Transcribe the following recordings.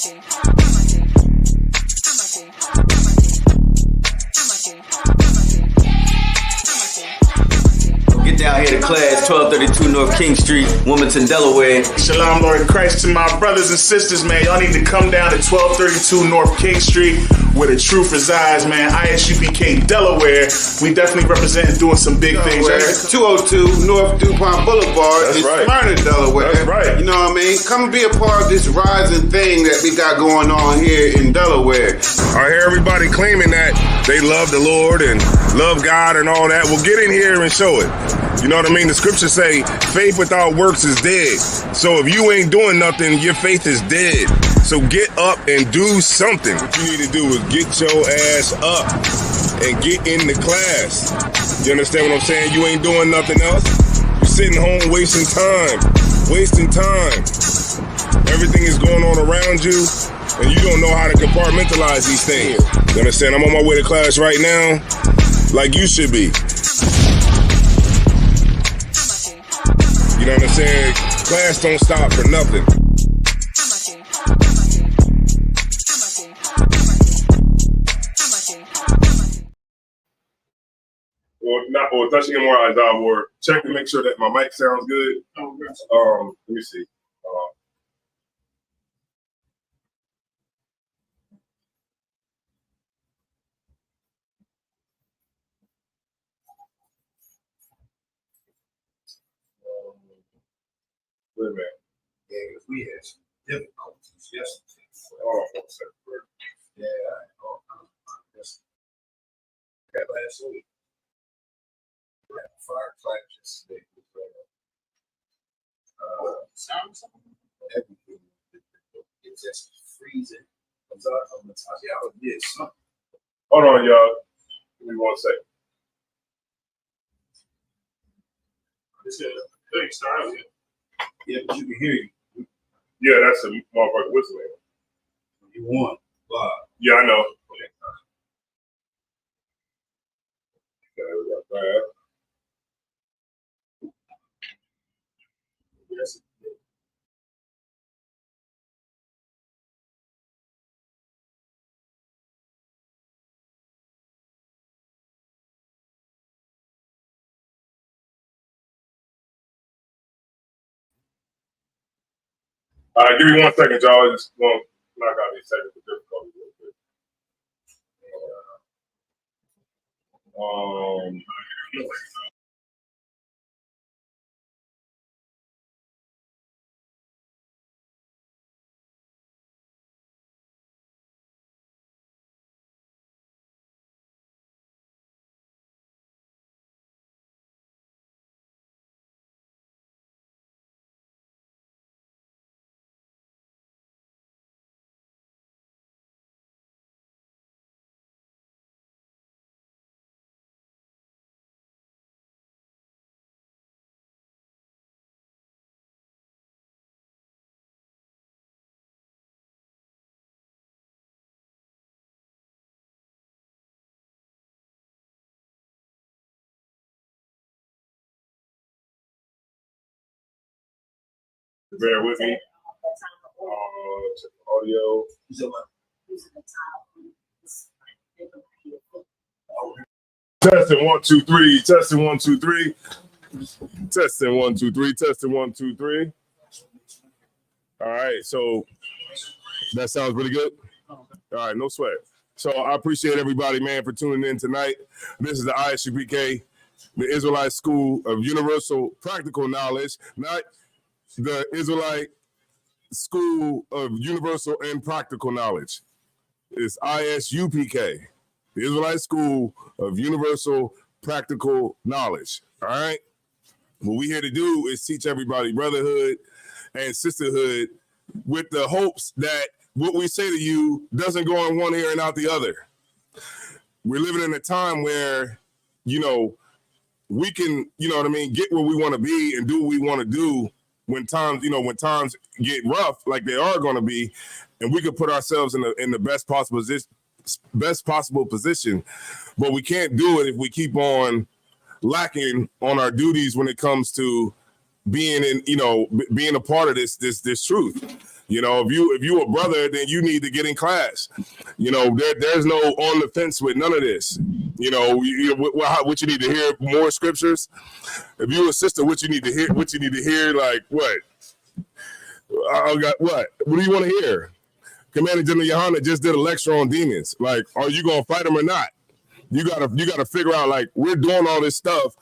Get down here to class, 1232 North King Street, Wilmington, Delaware. Shalom, Lord in Christ, to my brothers and sisters, man. Y'all need to come down to 1232 North King Street, where the truth resides, man. ISUPK, Delaware. We definitely represent doing some big things. That's 202 North DuPont Boulevard in Smyrna, Delaware. That's right. You know what I mean? Come and be a part of this rising thing that we got going on here in Delaware. I hear everybody claiming that they love the Lord and love God and all that. Well, get in here and show it. You know what I mean? The scriptures say faith without works is dead. So if you ain't doing nothing, your faith is dead. So get up and do something. What you need to do is get your ass up and get in the class. You understand what I'm saying? You ain't doing nothing else. You're sitting home wasting time. Everything is going on around you, and you don't know how to compartmentalize these things. You understand? I'm on my way to class right now, like you should be. You know what I'm saying? Class don't stop for nothing. Or touching him more eyes out, or check to make sure that my mic sounds good. Let me see. Wait a minute. Yeah, because we had some difficulties yesterday. Hold on for a second. Yeah, that last week. We had a fire class yesterday. Everything. It's just freezing. I'm gonna tell y'all did something. Hold on, y'all. Give me 1 second. It's a big style. Yeah, but you can hear you. Yeah, that's a motherfucker whistling. You won. Wow. Yeah, I know. Okay, we got that. Yes. All right, give me 1 second, y'all. I just want to knock out these technical difficulties real quick. Bear with me. Check the audio. Testing 1 2 3. Testing 1 2 3. Testing 1 2 3. Testing 1 2 3. All right, so that sounds really good. All right, no sweat. So I appreciate everybody, man, for tuning in tonight. This is the ISUPK, the Israelite School of Universal Practical Knowledge, not the Israelite School of Universal and Practical Knowledge. It's ISUPK, the Israelite School of Universal Practical Knowledge. All right? What we're here to do is teach everybody brotherhood and sisterhood with the hopes that what we say to you doesn't go in one ear and out the other. We're living in a time where, you know, we can, you know what I mean, get where we want to be and do what we want to do when times, you know, when times get rough like they are going to be, and we could put ourselves in the best possible position, but we can't do it if we keep on lacking on our duties when it comes to being in, you know, being a part of this truth. You know, if you a brother, then you need to get in class. You know, there's no on the fence with none of this. You know, what you need to hear more scriptures. If you a sister, what you need to hear, like what? I got what? What do you want to hear? Commander General Yohana just did a lecture on demons. Like, are you gonna fight them or not? You gotta figure out, like, we're doing all this stuff,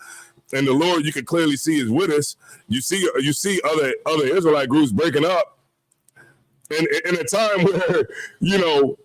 and the Lord, you can clearly see, is with us. You see other Israelite groups breaking up, and in a time where, you know,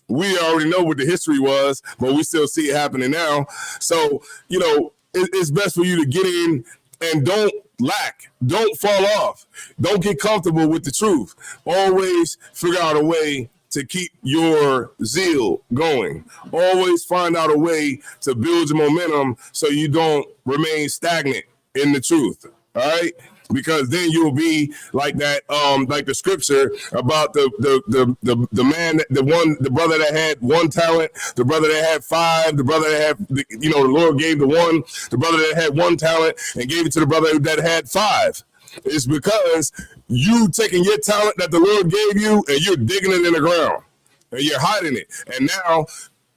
we already know what the history was, but we still see it happening now. So, you know, it's best for you to get in and don't lack, don't fall off, don't get comfortable with the truth. Always figure out a way to keep your zeal going. Always find out a way to build your momentum so you don't remain stagnant in the truth. All right? Because then you'll be like that, like the scripture about the man, the brother that had one talent, the brother that had five, the brother that had, the Lord gave the brother that had one talent and gave it to the brother that had five. It's because you taking your talent that the Lord gave you and you're digging it in the ground and you're hiding it. And now,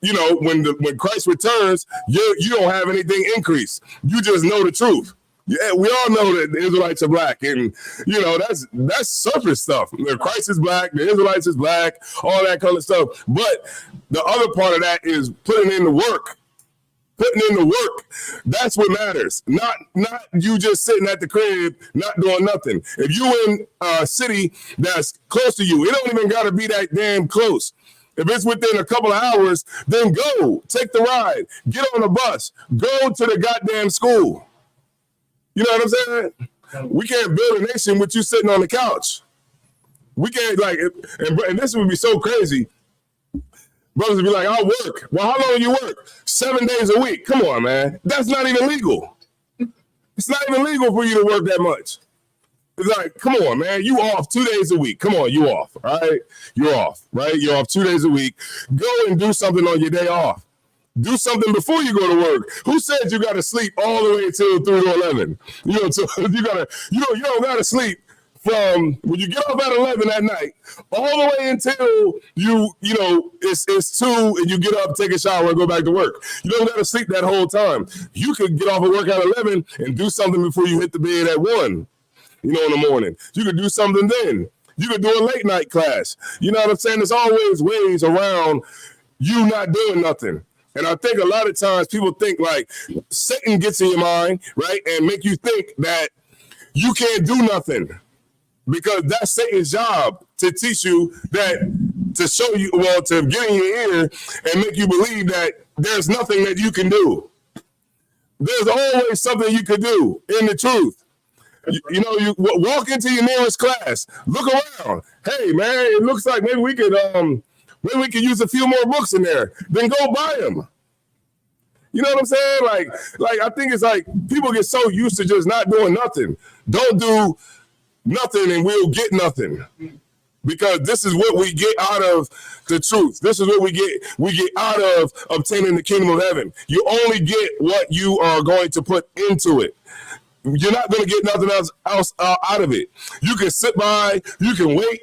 you know, when Christ returns, you don't have anything increased. You just know the truth. Yeah, we all know that the Israelites are black, and you know that's surface stuff. Christ is black, the Israelites is black, all that kind of stuff. But the other part of that is putting in the work. Putting in the work, that's what matters. Not you just sitting at the crib, not doing nothing. If you in a city that's close to you, it don't even got to be that damn close. If it's within a couple of hours, then go, take the ride, get on the bus, go to the goddamn school. You know what I'm saying? We can't build a nation with you sitting on the couch. We can't, like, and this would be so crazy. Brothers would be like, I'll work. Well, how long you work? 7 days a week. Come on, man. That's not even legal. It's not even legal for you to work that much. It's like, come on, man. You off 2 days a week. Come on, you off, all right? You're off, right? You're off 2 days a week. Go and do something on your day off. Do something before you go to work. Who said you got to sleep all the way until 3 to 11? You know, so you don't got to sleep from when you get off at 11 at night all the way until it's 2 and you get up, take a shower, and go back to work. You don't got to sleep that whole time. You could get off of work at 11 and do something before you hit the bed at 1. You know, in the morning. You could do something then. You could do a late night class. You know what I'm saying? There's always ways around you not doing nothing. And I think a lot of times people think like Satan gets in your mind, right? And make you think that you can't do nothing because that's Satan's job to teach you that, to show you, well, to get in your ear and make you believe that there's nothing that you can do. There's always something you could do in the truth. You walk into your nearest class, look around. Hey, man, it looks like maybe we could use a few more books in there. Then go buy them. You know what I'm saying? Like I think it's like people get so used to just not doing nothing. Don't do nothing and we'll get nothing. Because this is what we get out of the truth. This is what we get out of obtaining the kingdom of heaven. You only get what you are going to put into it. You're not going to get nothing else out of it. You can sit by, you can wait,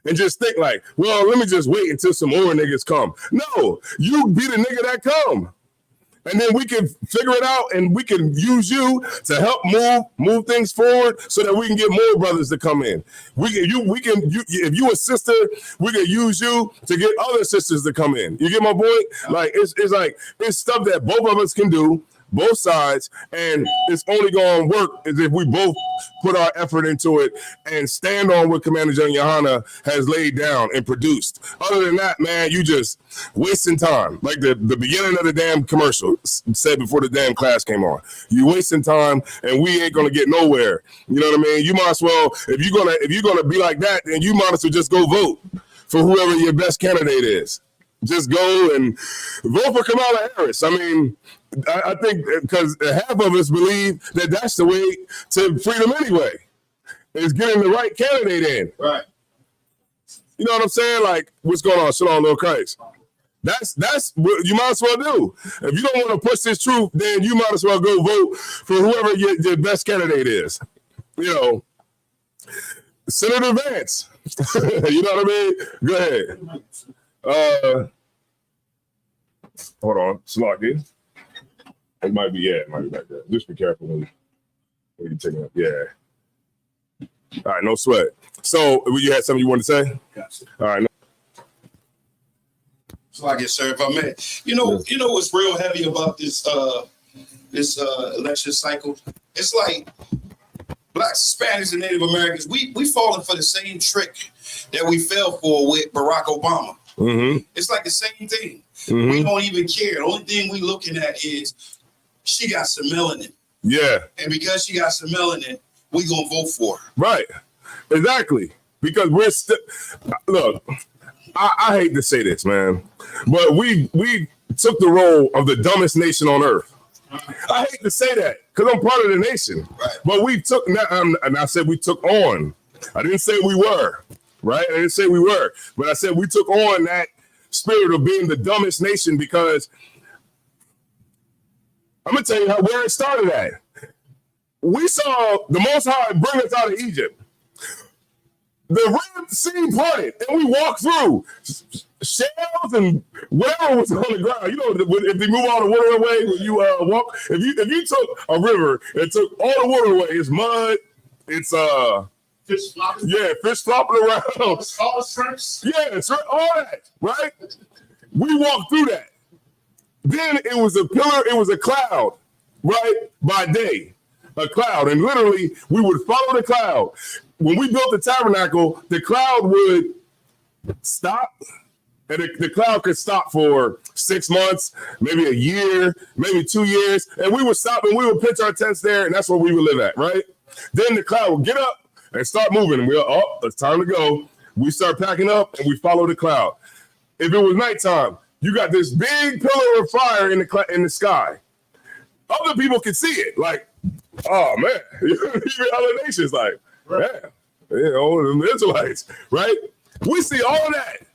and just think like, well, let me just wait until some more niggas come. No, you be the nigga that come. And then we can figure it out and we can use you to help move things forward so that we can get more brothers to come in. If you a sister, we can use you to get other sisters to come in. You get my point? Like it's stuff that both of us can do, both sides, and it's only going to work is if we both put our effort into it and stand on what Commander General Yohana has laid down and produced. Other than that, man, you just wasting time. Like the beginning of the damn commercial said before the damn class came on. You wasting time, and we ain't gonna get nowhere. You know what I mean? You might as well, if you're gonna be like that, then you might as well just go vote for whoever your best candidate is. Just go and vote for Kamala Harris. I mean, I think because half of us believe that that's the way to freedom anyway, is getting the right candidate in. Right. You know what I'm saying? Like, what's going on? Shalom, Lord Christ. That's what you might as well do. If you don't want to push this truth, then you might as well go vote for whoever your best candidate is. You know, Senator Vance. You know what I mean? Go ahead. Hold on. Slocky. It might be back there. Just be careful when you take it up. Yeah. All right, no sweat. So, you had something you wanted to say? Gotcha. All right. So I guess, sir, if I may, you know what's real heavy about this election cycle? It's like Blacks, Hispanics, and Native Americans, we falling for the same trick that we fell for with Barack Obama. Mm-hmm. It's like the same thing. Mm-hmm. We don't even care. The only thing we looking at is she got some melanin. Yeah. And because she got some melanin, we gonna vote for her. Right. Exactly. Because we're still look. I hate to say this, man, but we took the role of the dumbest nation on earth. I hate to say that because I'm part of the nation, right. But we took, and I said we took on. I didn't say we were, right? I didn't say we were, but I said we took on that spirit of being the dumbest nation because I'm gonna tell you where it started at. We saw the Most High bring us out of Egypt. The Red Sea parted, and we walked through shells and whatever was on the ground. You know, if they move all the water away when you walk, if you took a river and took all the water away, it's mud, it's Fish flopping. yeah, fish flopping around, All the shrimps. yeah, it's all that, right? We walked through that. Then it was a pillar, it was a cloud, right? By day, a cloud, and literally we would follow the cloud. When we built the tabernacle, the cloud would stop, and the cloud could stop for 6 months, maybe a year, maybe 2 years, and we would stop and we would pitch our tents there, and that's where we would live at, right? Then the cloud would get up and start moving, and we're it's time to go. We start packing up, and we follow the cloud. If it was nighttime, you got this big pillar of fire in the sky. Other people can see it, like, oh man, even other nations, like. Right. Yeah, you know, the Israelites, right? We see all of that.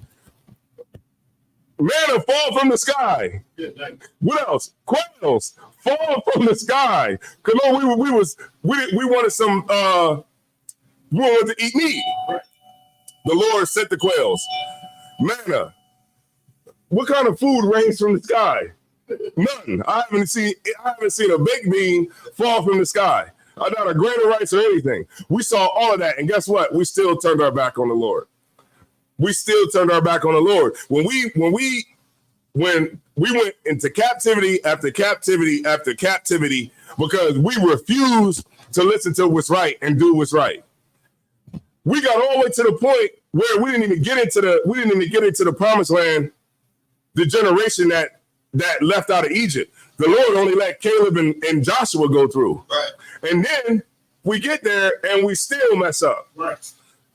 Manna fall from the sky. What else? Quails fall from the sky. Cause no, we wanted some we wanted to eat meat. Right. The Lord sent the quails. Manna. What kind of food rains from the sky? None. I haven't seen a baked bean fall from the sky. Not a grain of rice or anything. We saw all of that, and guess what? We still turned our back on the Lord. We still turned our back on the Lord. When we went into captivity after captivity after captivity because we refused to listen to what's right and do what's right. We got all the way to the point where we didn't even get into the promised land. The generation that left out of Egypt. The Lord only let Caleb and Joshua go through. Right. And then we get there and we still mess up. Right.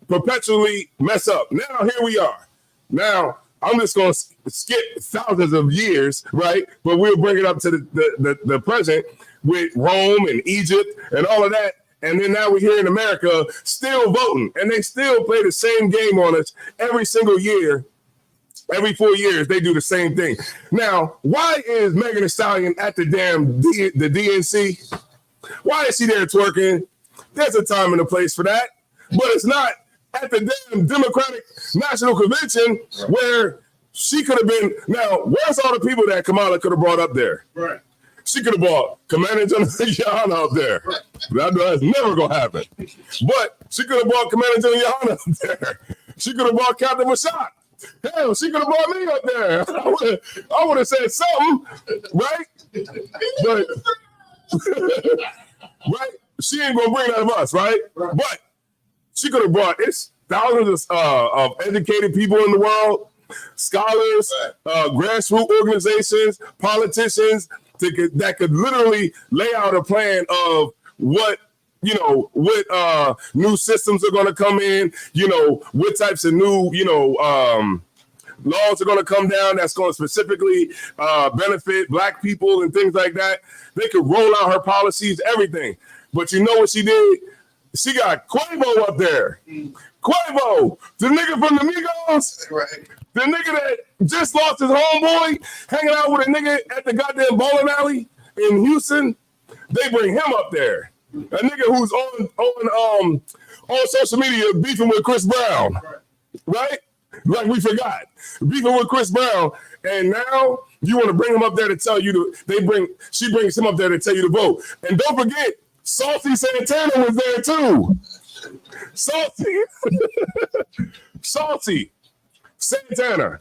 Perpetually mess up. Now here we are. Now I'm just going to skip thousands of years, right? But we'll bring it up to the present with Rome and Egypt and all of that. And then now we're here in America still voting. And they still play the same game on us every single year. Every 4 years, they do the same thing. Now, why is Megan Thee Stallion at the damn the DNC? Why is she there twerking? There's a time and a place for that. But it's not at the damn Democratic National Convention where she could have been. Now, where's all the people that Kamala could have brought up there? Right. She could have brought Commander General Johanna up there. That's never going to happen. But she could have brought Commander General Johanna up there. She could have brought Captain Mashak. Hell, she could have brought me up there. I would have said something, right? But right, she ain't gonna bring that of us, right? But she could have brought thousands of educated people in the world, scholars, grassroots organizations, politicians that could literally lay out a plan of what new systems are going to come in, what types of new, laws are going to come down that's going to specifically benefit Black people and things like that. They could roll out her policies, everything. But you know what she did? She got Quavo up there. Quavo, the nigga from the Migos, right. The nigga that just lost his homeboy, hanging out with a nigga at the goddamn bowling alley in Houston. They bring him up there. A nigga who's on social media beefing with Chris Brown, right? Like we forgot. Beefing with Chris Brown. And now you want to bring him up there to tell you she brings him up there to tell you to vote. And don't forget, Salty Santana was there too. Salty Santana.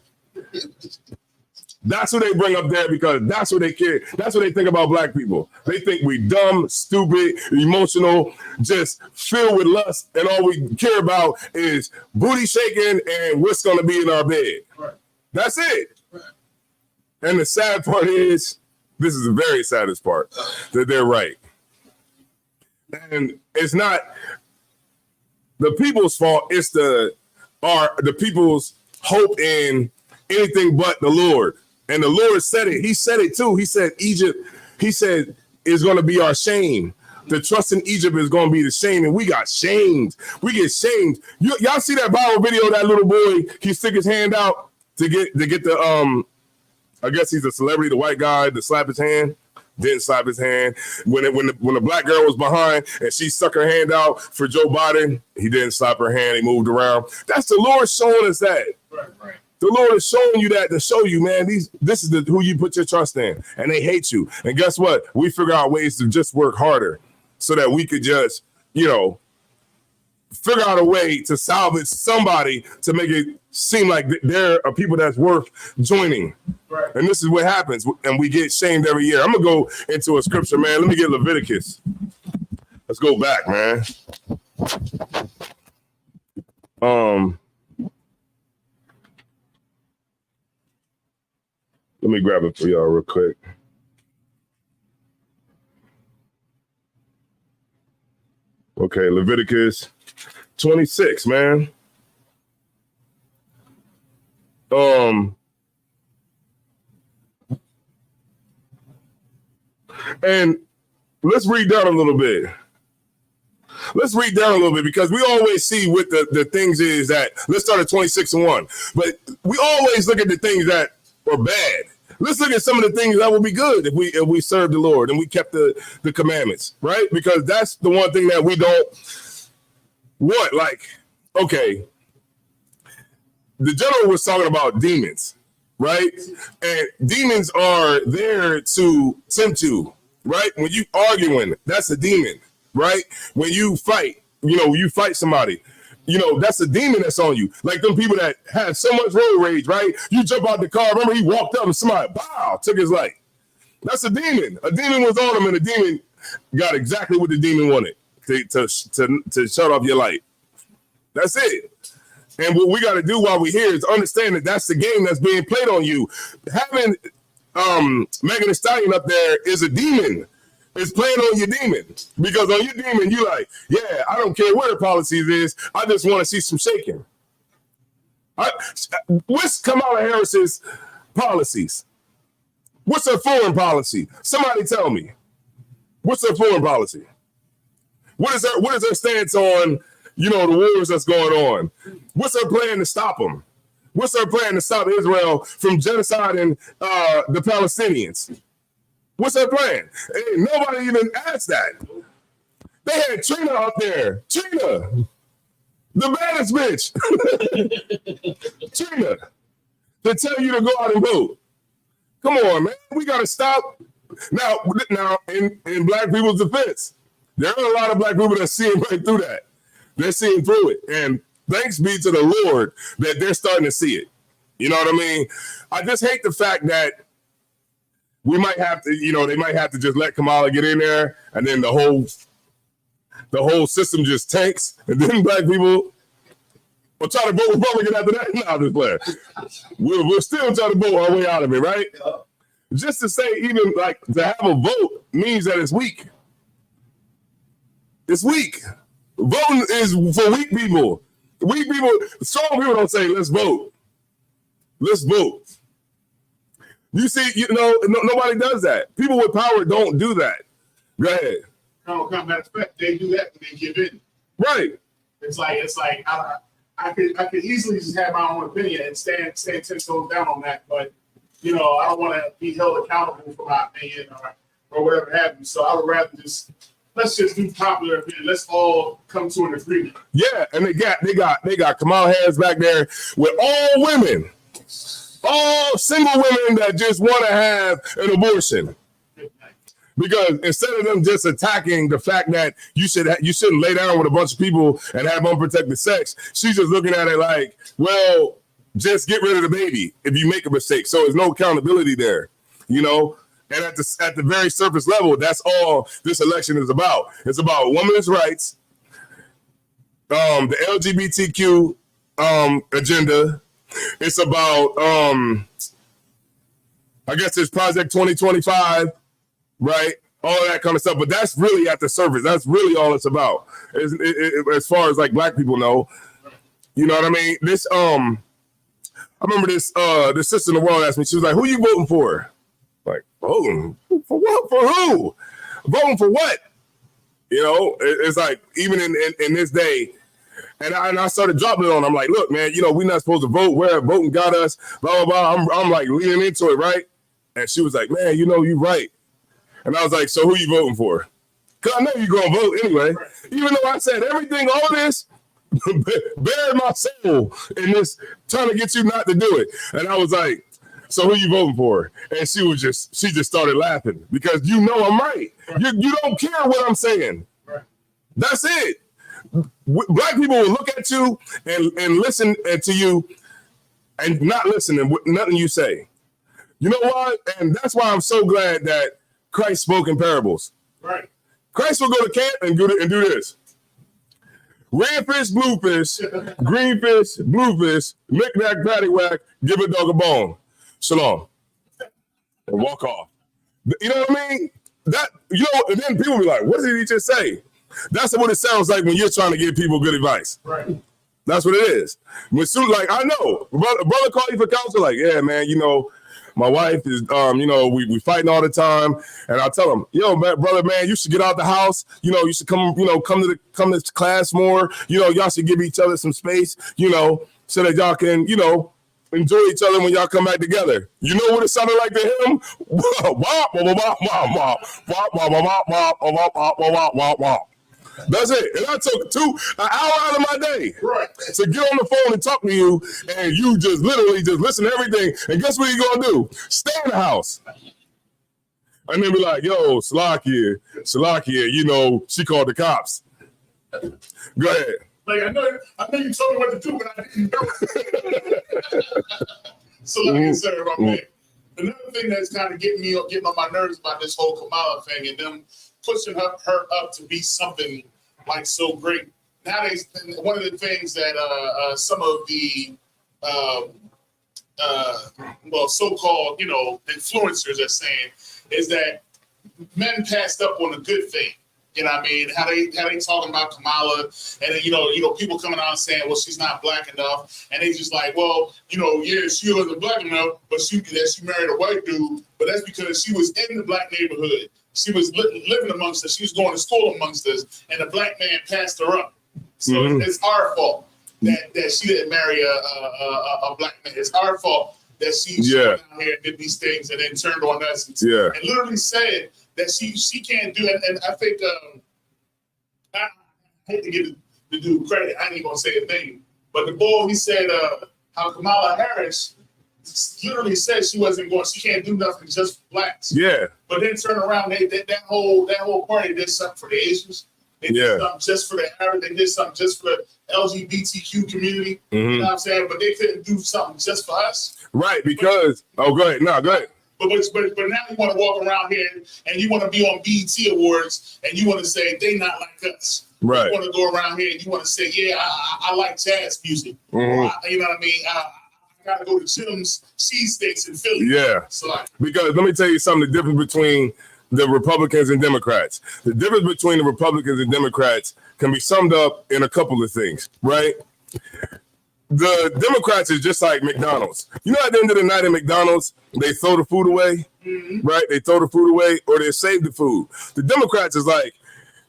That's who they bring up there because that's what they care. That's what they think about black people. They think we dumb, stupid, emotional, just filled with lust, and all we care about is booty shaking and what's going to be in our bed. Right. That's it. Right. And the sad part is, this is the very saddest part, that they're right. And it's not the people's fault. It's the people's hope in anything but the Lord. And the Lord said it. He said it too. He said Egypt, is going to be our shame. The trust in Egypt is going to be the shame. And we got shamed. We get shamed. Y'all see that viral video of that little boy? He stick his hand out to get the, I guess he's a celebrity, the white guy, to slap his hand. Didn't slap his hand. When the black girl was behind and she stuck her hand out for Joe Biden, he didn't slap her hand. He moved around. That's the Lord showing us that. Right. The Lord is showing you that to show you, man, this is who you put your trust in, and they hate you. And guess what? We figure out ways to just work harder so that we could just, figure out a way to salvage somebody to make it seem like there are people that's worth joining. Right. And this is what happens, and we get shamed every year. I'm going to go into a scripture, man. Let me get Leviticus. Let's go back, man. Let me grab it for y'all real quick. Okay, Leviticus 26, man. And let's read down a little bit. Because we always see what the things is that, let's start at 26:1. But we always look at the things that are bad. Let's look at some of the things that would be good if we serve the Lord and we kept the commandments, right? Because that's the one thing that we don't want. Like, okay, the general was talking about demons, right? And demons are there to tempt you, right? When you arguing, that's a demon, right? When you fight, you fight somebody, that's a demon that's on you. Like them people that have so much road rage, right? You jump out the car. Remember, he walked up and somebody, pow, took his life. That's a demon. A demon was on him, and the demon got exactly what the demon wanted to shut off your light. That's it. And what we got to do while we're here is understand that that's the game that's being played on you. Having Megan Thee Stallion up there is a demon. It's playing on your demon, because on your demon, you like, yeah, I don't care what her policies is. I just want to see some shaking. What's Kamala Harris's policies? What's her foreign policy? Somebody tell me. What's her foreign policy? What is her stance on, the wars that's going on? What's her plan to stop them? What's her plan to stop Israel from genociding the Palestinians? What's her plan? Hey, nobody even asked that. They had Trina up there. Trina, the baddest bitch. Trina, to tell you to go out and vote. Come on, man. We got to stop. Now, in black people's defense, there are a lot of black people that see right through that. They're seeing through it. And thanks be to the Lord that they're starting to see it. You know what I mean? I just hate the fact that we might have to, they might have to just let Kamala get in there, and then the whole system just tanks, and then black people will try to vote Republican after that. No, I'm just playing. We'll still try to vote our way out of it, right? Yeah. Just to say, even like to have a vote means that it's weak. It's weak. Voting is for weak people. Weak people, strong people don't say, let's vote. Let's vote. You see, nobody does that. People with power don't do that. Go ahead. They do that when they give in. Right. It's like I could easily just have my own opinion and stand 10 toes down on that, but I don't want to be held accountable for my opinion or whatever have you. So I would rather just let's just do popular opinion. Let's all come to an agreement. Yeah, and they got Kamala Harris back there with all women, all single women that just want to have an abortion. Because instead of them just attacking the fact that you shouldn't lay down with a bunch of people and have unprotected sex, she's just looking at it like, well, just get rid of the baby if you make a mistake. So there's no accountability there, you know. And at the very surface level, that's all this election is about. It's about women's rights, the LGBTQ agenda. It's about I guess it's Project 2025. Right, all that kind of stuff, but that's really at the surface. That's really all it's about, as far as like black people know. You know what I mean? This, I remember this. This sister in the world asked me. She was like, "Who you voting for?" Like, voting for what? For who? Voting for what? You know, it's like even in this day. And I started dropping it on. I'm like, look, man, you know, we're not supposed to vote. Where voting got us, blah blah blah. I'm like leaning into it, right? And she was like, man, you know, you're right. And I was like, so who you voting for? Because I know you're going to vote anyway. Even though I said everything, all this, buried my soul in this, trying to get you not to do it. And I was like, so who you voting for? And she just started laughing because you know I'm right. You don't care what I'm saying. That's it. Black people will look at you and listen to you and not listen to nothing you say. You know why? And that's why I'm so glad that Christ spoke in parables. Right. Christ will go to camp and do this. Red fish, blue fish, green fish, blue fish, knick-knack, paddywhack, give a dog a bone. Shalom. And walk off. You know what I mean? That, you know, and then people be like, what did he just say? That's what it sounds like when you're trying to give people good advice. Right. That's what it is. When soon, like, I know, brother call you for counsel, like, yeah, man, you know, my wife is, you know, we fighting all the time, and I tell him, yo, man, brother, man, you should get out the house. You know, you should come to class more. You know, y'all should give each other some space. You know, so that y'all can, you know, enjoy each other when y'all come back together. You know what it sounded like to him? That's it. And I took an hour out of my day to get on the phone and talk to you, and you just literally just listen to everything. And guess what you're going to do? Stay in the house. And then be like, yo, Salakia, you know, she called the cops. Go ahead. Like, I know you told me what to do, but I didn't do it. So, like I said, another thing that's kind of getting on my nerves about this whole Kamala thing and them pushing her up to be something like so great. Nowadays, one of the things that some of the so-called, you know, influencers are saying is that men passed up on a good thing. You know what I mean? How they talking about Kamala, and then, you know, people coming out and saying, well, she's not black enough, and they just like, well, you know, yeah, she wasn't black enough, but she married a white dude, but that's because she was in the black neighborhood. She was living amongst us. She was going to school amongst us, and a black man passed her up. So it's our fault that she didn't marry a black man. It's our fault that she went out here and did these things and then turned on us and literally said that she can't do it. And I think I hate to give the dude credit. I ain't even gonna say a name, but the boy, he said how Kamala Harris literally said she can't do nothing just for blacks. Yeah. But then turn around, that whole party did something for the Asians. They did something just for the Arabs. They did something just for the LGBTQ community. You know what I'm saying? But they couldn't do something just for us. Right, because go ahead. No, go ahead. But now you want to walk around here and you want to be on BET Awards and you want to say they not like us. Right. You want to go around here and you want to say, yeah, I like jazz music. You know what I mean? I gotta go to Jim's Cheesesteaks in Philly. Yeah. So, because let me tell you something, the difference between the Republicans and Democrats. The difference between the Republicans and Democrats can be summed up in a couple of things, right? The Democrats is just like McDonald's. You know, at the end of the night at McDonald's, they throw the food away, right? They throw the food away or they save the food. The Democrats is like,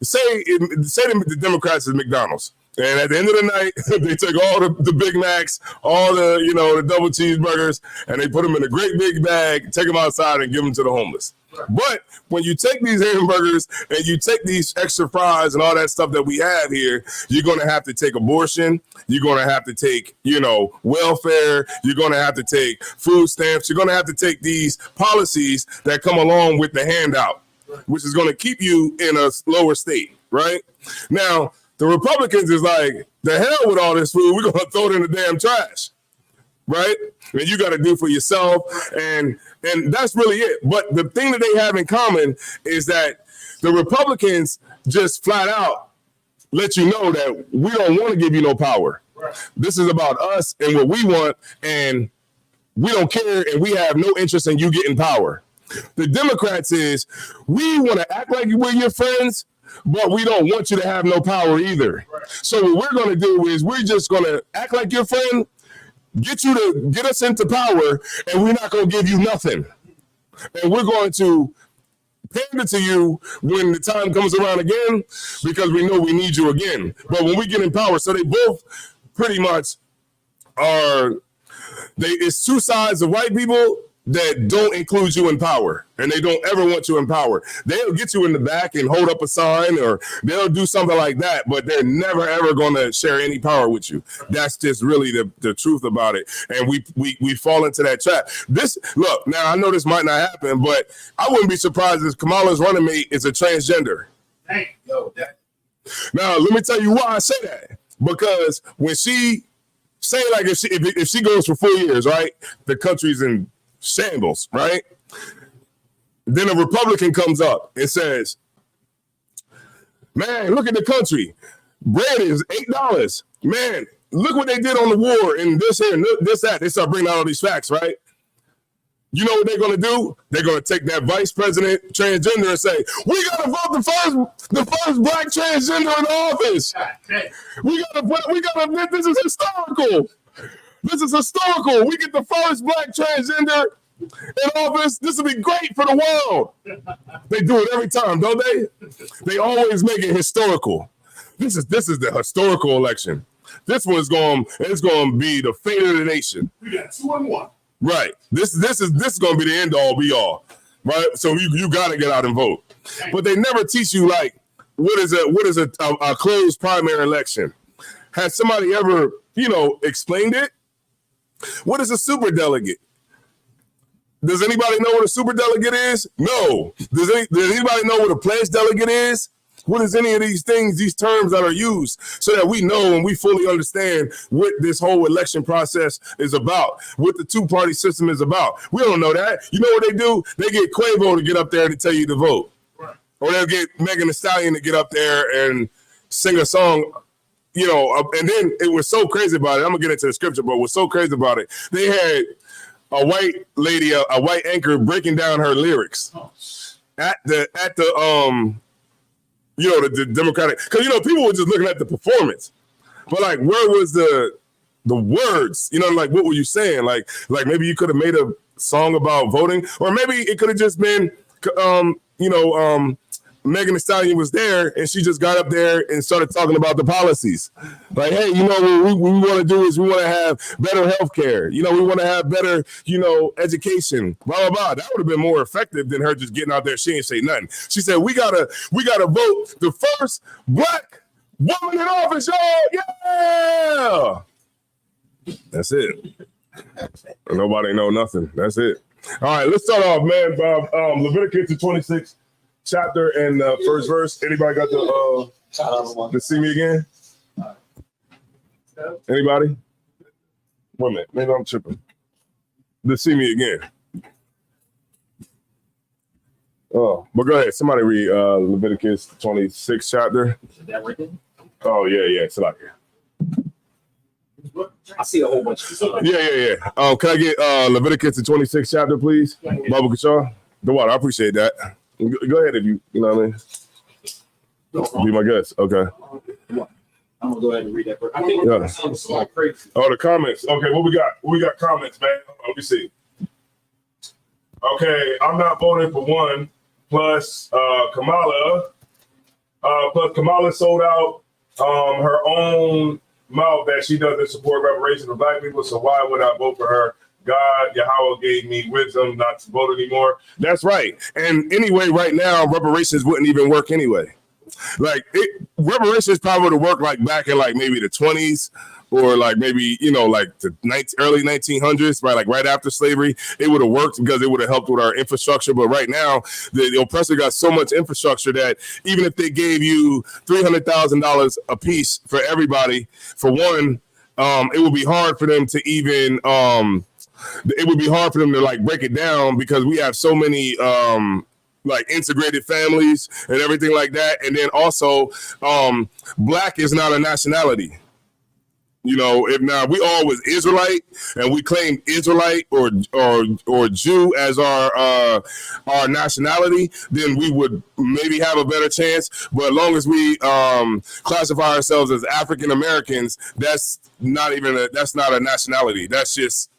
say the Democrats is McDonald's. And at the end of the night, they take all the Big Macs, all the double cheeseburgers, and they put them in a great big bag, take them outside and give them to the homeless. But when you take these hamburgers and you take these extra fries and all that stuff that we have here, you're going to have to take abortion. You're going to have to take, welfare. You're going to have to take food stamps. You're going to have to take these policies that come along with the handout, which is going to keep you in a lower state, right? Now, the Republicans is like, the hell with all this food. We're going to throw it in the damn trash, right? And you got to do for yourself. And that's really it. But the thing that they have in common is that the Republicans just flat out let you know that we don't want to give you no power. Right. This is about us and what we want, and we don't care, and we have no interest in you getting power. The Democrats is, we want to act like we're your friends, but we don't want you to have no power either. Right. So what we're going to do is we're just going to act like your friend, get you to get us into power, and we're not going to give you nothing. And we're going to pander to you when the time comes around again, because we know we need you again. But when we get in power, so they both pretty much are, it's two sides of white people that don't include you in power, and they don't ever want you in power. They'll get you in the back and hold up a sign, or they'll do something like that, but they're never ever going to share any power with you. That's just really the truth about it. And we fall into that trap. Look, now I know this might not happen, but I wouldn't be surprised if Kamala's running mate is a transgender. Hey, yo, that. Now let me tell you why I say that. Because when she say, like, if she goes for 4 years, right, the country's in shambles, right? Then a Republican comes up and says, man, look at the country. Bread is $8. Man, look what they did on the war and this here and this, that. They start bringing out all these facts, right? You know what they're going to do? They're going to take that vice president transgender and say, we got to vote the first black transgender in office. We got to, this is historical. This is historical. We get the first black transgender in office. This will be great for the world. They do it every time, don't they? They always make it historical. This is the historical election. This one's going to be the fate of the nation. We got 2-1. Right. This is going to be the end all be all. Right. So you got to get out and vote. But they never teach you, like, what is a closed primary election. Has somebody ever explained it? What is a superdelegate? Does anybody know what a superdelegate is? No. Does anybody know what a pledge delegate is? What is any of these things, these terms that are used, so that we know and we fully understand what this whole election process is about, what the two-party system is about? We don't know that. You know what they do? They get Quavo to get up there to tell you to vote. Right. Or they'll get Megan Thee Stallion to get up there and sing a song. And then it was so crazy about it. I'm gonna get into the scripture, but what's so crazy about it? They had a white lady, a white anchor, breaking down her lyrics at the Democratic, because people were just looking at the performance, but like, where was the words? Like, what were you saying? Like maybe you could have made a song about voting, or maybe it could have just been, Megan Thee Stallion was there and she just got up there and started talking about the policies. Like, hey, what we want to do is we want to have better healthcare. We want to have better, education, blah, blah, blah. That would have been more effective than her just getting out there. She ain't say nothing. She said, we gotta vote the first black woman in office, y'all. Yeah. That's it. Nobody know nothing. That's it. All right, let's start off, man. Leviticus the 26th chapter and first verse. Anybody got the see me again? Anybody? 1 minute. Maybe I'm tripping. The see me again. Oh, but go ahead. Somebody read Leviticus 26th chapter. Is that right there? Oh, yeah. It's like it. I see a whole bunch of Yeah. Can I get Leviticus the 26th chapter, please? Baba Kashaw? The water. I appreciate that. Go ahead if you know what I mean. Be my guest. Okay. I'm gonna go ahead and read that. I think it's like crazy. Oh, the comments. Okay, what we got? We got comments, man. Let me see. Okay, I'm not voting for one. Plus Kamala. Plus Kamala sold out her own mouth that she doesn't support reparations for black people. So why would I vote for her? God, Yahweh gave me wisdom not to vote anymore. That's right. And anyway, right now, reparations wouldn't even work anyway. Like reparations probably would have worked like back in like maybe the 20s or like maybe, like the early 1900s, right? Like right after slavery, it would have worked because it would have helped with our infrastructure. But right now, the oppressor got so much infrastructure that even if they gave you $300,000 a piece for everybody, for one, it would be hard for them to even, it would be hard for them to like break it down because we have so many, like integrated families and everything like that. And then also, black is not a nationality. If now we all was Israelite and we claim Israelite or Jew as our nationality, then we would maybe have a better chance. But as long as we classify ourselves as African Americans, that's not a nationality. That's just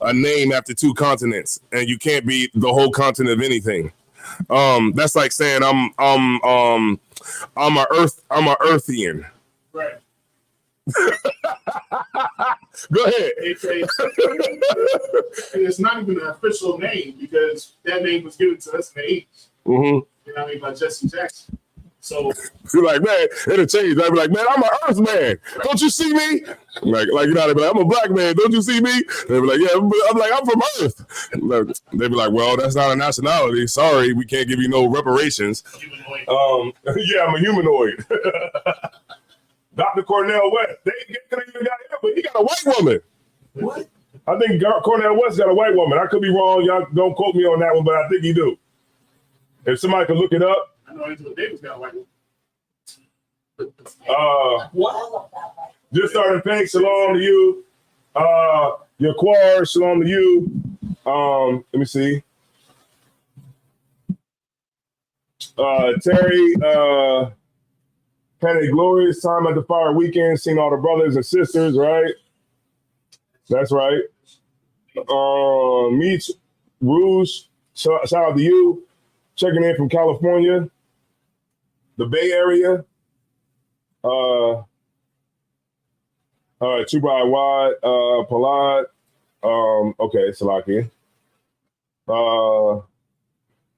a name after two continents, and you can't be the whole continent of anything. That's like saying I'm a Earthian. Right. Go ahead. It's not even an official name because that name was given to us in the 80s. Mm-hmm. You know what I mean? By Jesse Jackson. So you're like, man, it'll change. I'd be like, man, I'm an Earth man. Don't you see me? Like they'd be like, I'm a black man. Don't you see me? They'd be like, yeah. I'm like, I'm from Earth. They'd be like, well, that's not a nationality. Sorry, we can't give you no reparations. humanoid. Yeah, I'm a humanoid. Dr. Cornel West. They could have even got him, but he got a white woman. What? I think Cornel West got a white woman. I could be wrong. Y'all don't quote me on that one, but I think he do. If somebody could look it up. I know Angela Davis got a white woman. What? Just started paying shalom to you. Your choir, shalom to you. Let me see. Terry, had a glorious time at the Fire Weekend, seeing all the brothers and sisters, right? That's right. Meech, Rouge, shout out to you. Checking in from California, the Bay Area. All right, Chubai Wad, Palad. Okay, Salaki.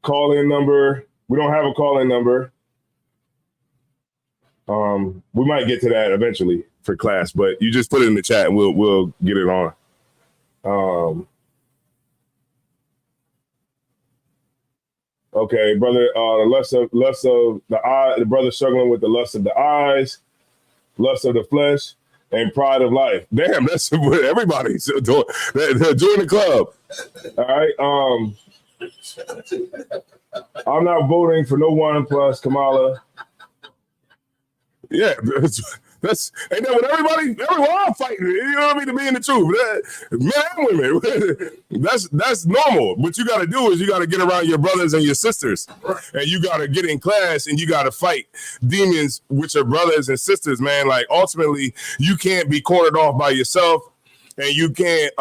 Call-in number. We don't have a call-in number. We might get to that eventually for class, but you just put it in the chat and we'll get it on. Okay, brother, the lust of the eye, the brother struggling with the lust of the eyes, lust of the flesh, and pride of life. Damn, that's what everybody's doing. Join the club. All right. I'm not voting for no one plus Kamala. Yeah, that's ain't that what everyone all fighting, you know what I mean, to be in the truth. Men and women. That's normal. What you gotta do is you gotta get around your brothers and your sisters. And you gotta get in class and you gotta fight demons with your brothers and sisters, man. Like ultimately you can't be cornered off by yourself and you can't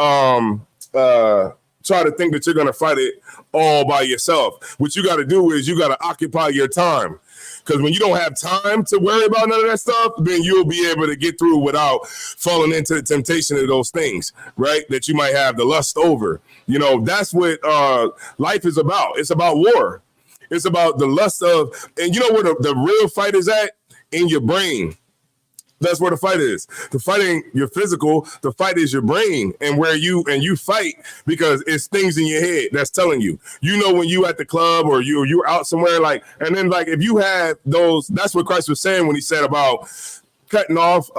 try to think that you're gonna fight it all by yourself. What you gotta do is you gotta occupy your time. Because when you don't have time to worry about none of that stuff, then you'll be able to get through without falling into the temptation of those things, right? That you might have the lust over. You know, that's what life is about. It's about war. It's about the lust of, and you know where the real fight is at? In your brain. That's where the fight is. The fight ain't your physical. The fight is your brain, and where you fight because it's things in your head that's telling you. You know when you at the club or you're out somewhere like, and then like if you have those, that's what Christ was saying when he said about cutting off,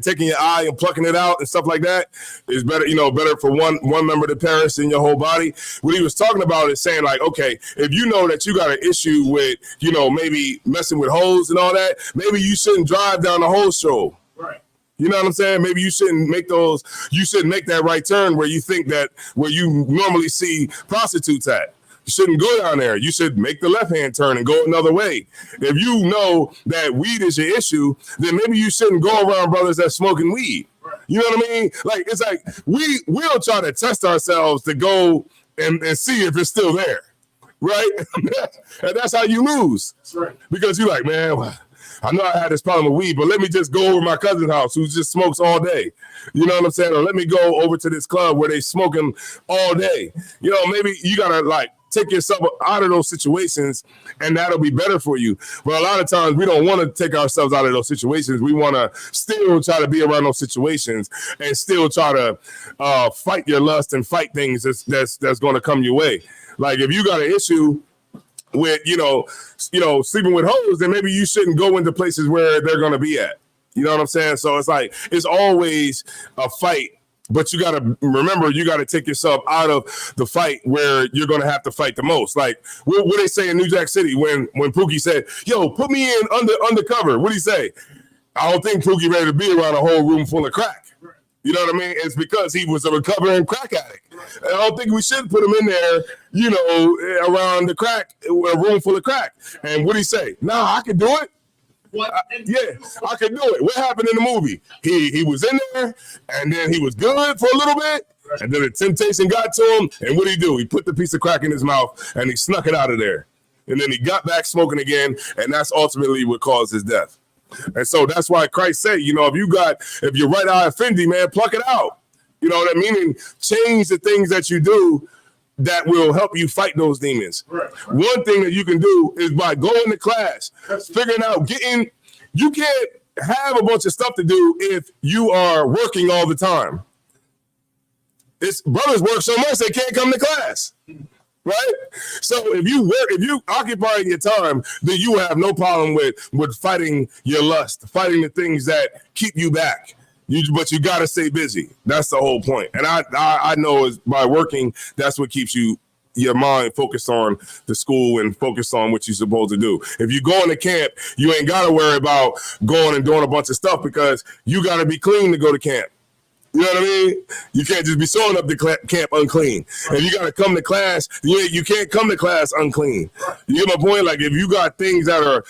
taking your eye and plucking it out and stuff like that is better. Better for one member to perish than your whole body. What he was talking about is saying like, okay, if you know that you got an issue with, maybe messing with hoes and all that, maybe you shouldn't drive down the whole show. Right. You know what I'm saying? Maybe you shouldn't make that right turn where you think that where you normally see prostitutes at. You shouldn't go down there. You should make the left-hand turn and go another way. If you know that weed is your issue, then maybe you shouldn't go around brothers that's smoking weed. You know what I mean? Like, it's like we'll try to test ourselves to go and see if it's still there, right? And that's how you lose. That's right. Because you're like, man, I know I had this problem with weed, but let me just go over to my cousin's house who just smokes all day. You know what I'm saying? Or let me go over to this club where they smoking all day. You know, maybe you gotta like take yourself out of those situations, and that'll be better for you. But a lot of times we don't want to take ourselves out of those situations. We want to still try to be around those situations and still try to fight your lust and fight things that's going to come your way. Like if you got an issue with, you know, sleeping with hoes, then maybe you shouldn't go into places where they're going to be at. You know what I'm saying? So it's like, it's always a fight. But you got to remember, you got to take yourself out of the fight where you're going to have to fight the most. Like what they say in New Jack City when Pookie said, yo, put me in undercover. What did he say? I don't think Pookie ready to be around a whole room full of crack. You know what I mean? It's because he was a recovering crack addict. I don't think we should put him in there, you know, around the crack, a room full of crack. And what did he say? Nah, I can do it. Yeah, I can do it. What happened in the movie? He was in there, and then he was good for a little bit, and then the temptation got to him, and what did he do? He put the piece of crack in his mouth, and he snuck it out of there. And then he got back smoking again, and that's ultimately what caused his death. And so that's why Christ said, you know, if your right eye offend you, man, pluck it out. You know what I mean? And change the things that you do that will help you fight those demons. Right. One thing that you can do is by going to class, figuring out you can't have a bunch of stuff to do if you are working all the time. Brothers work so much they can't come to class. Right? So if you occupy your time, then you have no problem with fighting your lust, fighting the things that keep you back. But you got to stay busy. That's the whole point. And I know is by working, that's what keeps your mind focused on the school and focused on what you're supposed to do. If you go into camp, you ain't got to worry about going and doing a bunch of stuff because you got to be clean to go to camp. You know what I mean? You can't just be showing up to camp unclean. If you got to come to class, you can't come to class unclean. You get my point? Like if you got things that are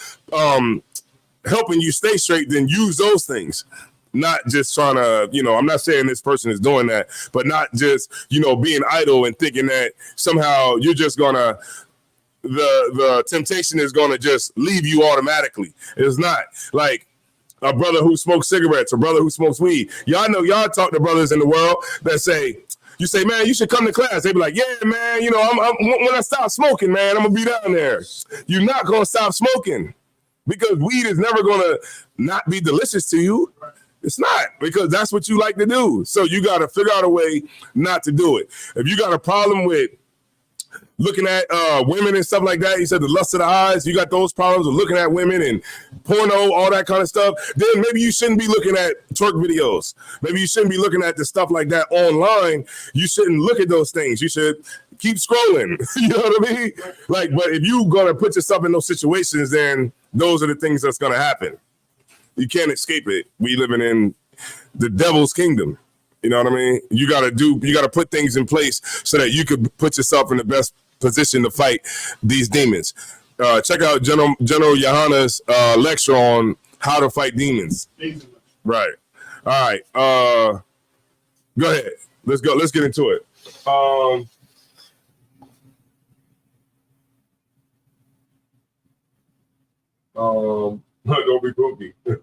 helping you stay straight, then use those things. Not just trying to, you know, I'm not saying this person is doing that, but not just, you know, being idle and thinking that somehow you're just gonna, the temptation is gonna just leave you automatically. It's not. Like a brother who smokes cigarettes, a brother who smokes weed. Y'all talk to brothers in the world that say, you say, man, you should come to class. They be like, yeah, man, you know, when I stop smoking, man, I'm gonna be down there. You're not gonna stop smoking because weed is never gonna not be delicious to you. It's not, because that's what you like to do. So you got to figure out a way not to do it. If you got a problem with looking at women and stuff like that, you said the lust of the eyes, you got those problems with looking at women and porno, all that kind of stuff, then maybe you shouldn't be looking at twerk videos. Maybe you shouldn't be looking at the stuff like that online. You shouldn't look at those things. You should keep scrolling. You know what I mean? Like, but if you're going to put yourself in those situations, then those are the things that's going to happen. You can't escape it. We living in the devil's kingdom. You know what I mean? You got to put things in place so that you could put yourself in the best position to fight these demons. Check out General Yohana's lecture on how to fight demons. Right. All right. Go ahead. Let's go. Let's get into it. Don't be Pookie. It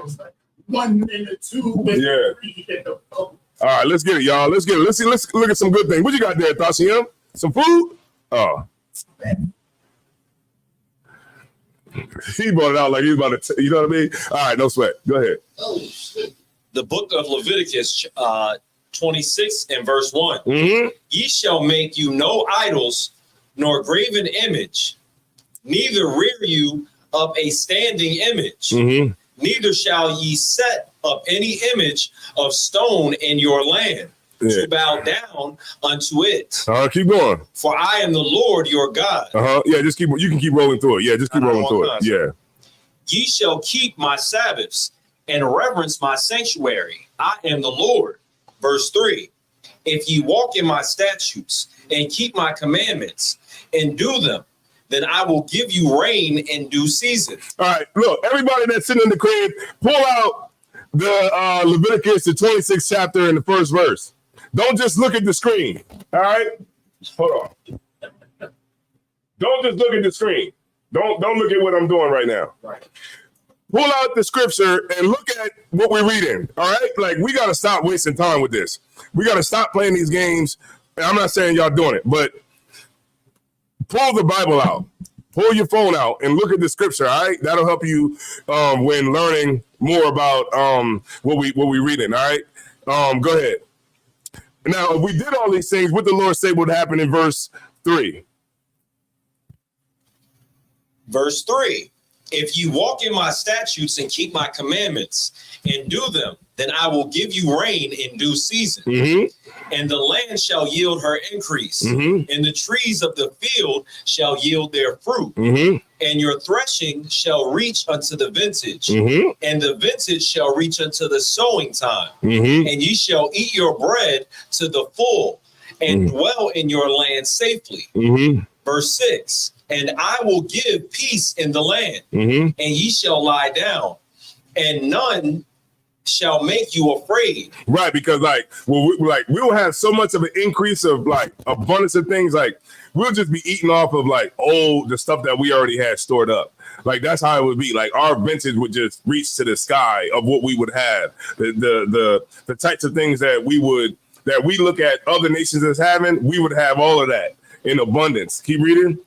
was like 1 minute, 2 minutes. Yeah. All right, let's get it, y'all. Let's get it. Let's look at some good things. What you got there, Thashim? Some food? Oh. He brought it out like he was about to, you know what I mean? All right, no sweat. Go ahead. Oh, shit. The book of Leviticus 26 and verse 1. Mm-hmm. Ye shall make you no idols, nor graven image, neither rear you up a standing image. Mm-hmm. Neither shall ye set up any image of stone in your land to bow down unto it. Keep going. For I am the Lord your God. Yeah, just keep. You can keep rolling through it. Yeah, just keep rolling through it. Yeah. Ye shall keep my Sabbaths and reverence my sanctuary. I am the Lord. Verse 3. If ye walk in my statutes and keep my commandments and do them, then I will give you rain in due season. All right, look, everybody that's sitting in the crib, pull out the Leviticus, the 26th chapter and the first verse. Don't just look at the screen, all right? Hold on. Don't just look at the screen. Don't look at what I'm doing right now. Right. Pull out the scripture and look at what we're reading. All right, like we got to stop wasting time with this. We got to stop playing these games. And I'm not saying y'all doing it, but pull the Bible out. Pull your phone out and look at the scripture. All right, that'll help you when learning more about what we reading. All right, go ahead. Now, if we did all these things, what the Lord say would happen in verse 3? Verse 3. If you walk in my statutes and keep my commandments and do them, then I will give you rain in due season, and the land shall yield her increase, and the trees of the field shall yield their fruit, and your threshing shall reach unto the vintage, and the vintage shall reach unto the sowing time, and ye shall eat your bread to the full, and dwell in your land safely. Verse 6. And I will give peace in the land, and ye shall lie down, and none shall make you afraid. Right, because we'll have so much of an increase of like abundance of things, like we'll just be eating off of like the stuff that we already had stored up. Like that's how it would be. Like our vintage would just reach to the sky of what we would have. The types of things that we look at other nations as having, we would have all of that in abundance. Keep reading.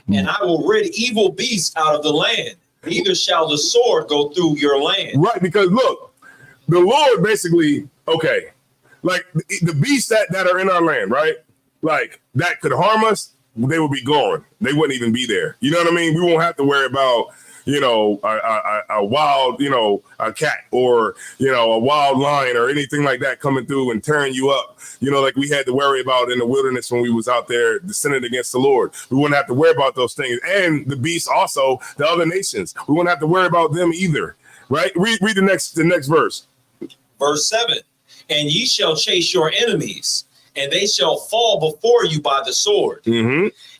And I will rid evil beasts out of the land. Neither shall the sword go through your land. Right, because look, the Lord basically, okay, like the beasts that are in our land, right? Like that could harm us, they would be gone. They wouldn't even be there. You know what I mean? We won't have to worry about, a wild, a cat or, a wild lion or anything like that coming through and tearing you up. Like we had to worry about in the wilderness when we was out there descending against the Lord. We wouldn't have to worry about those things. And the beasts also, the other nations, we wouldn't have to worry about them either. Right? Read the next verse. Verse 7. And ye shall chase your enemies, and they shall fall before you by the sword.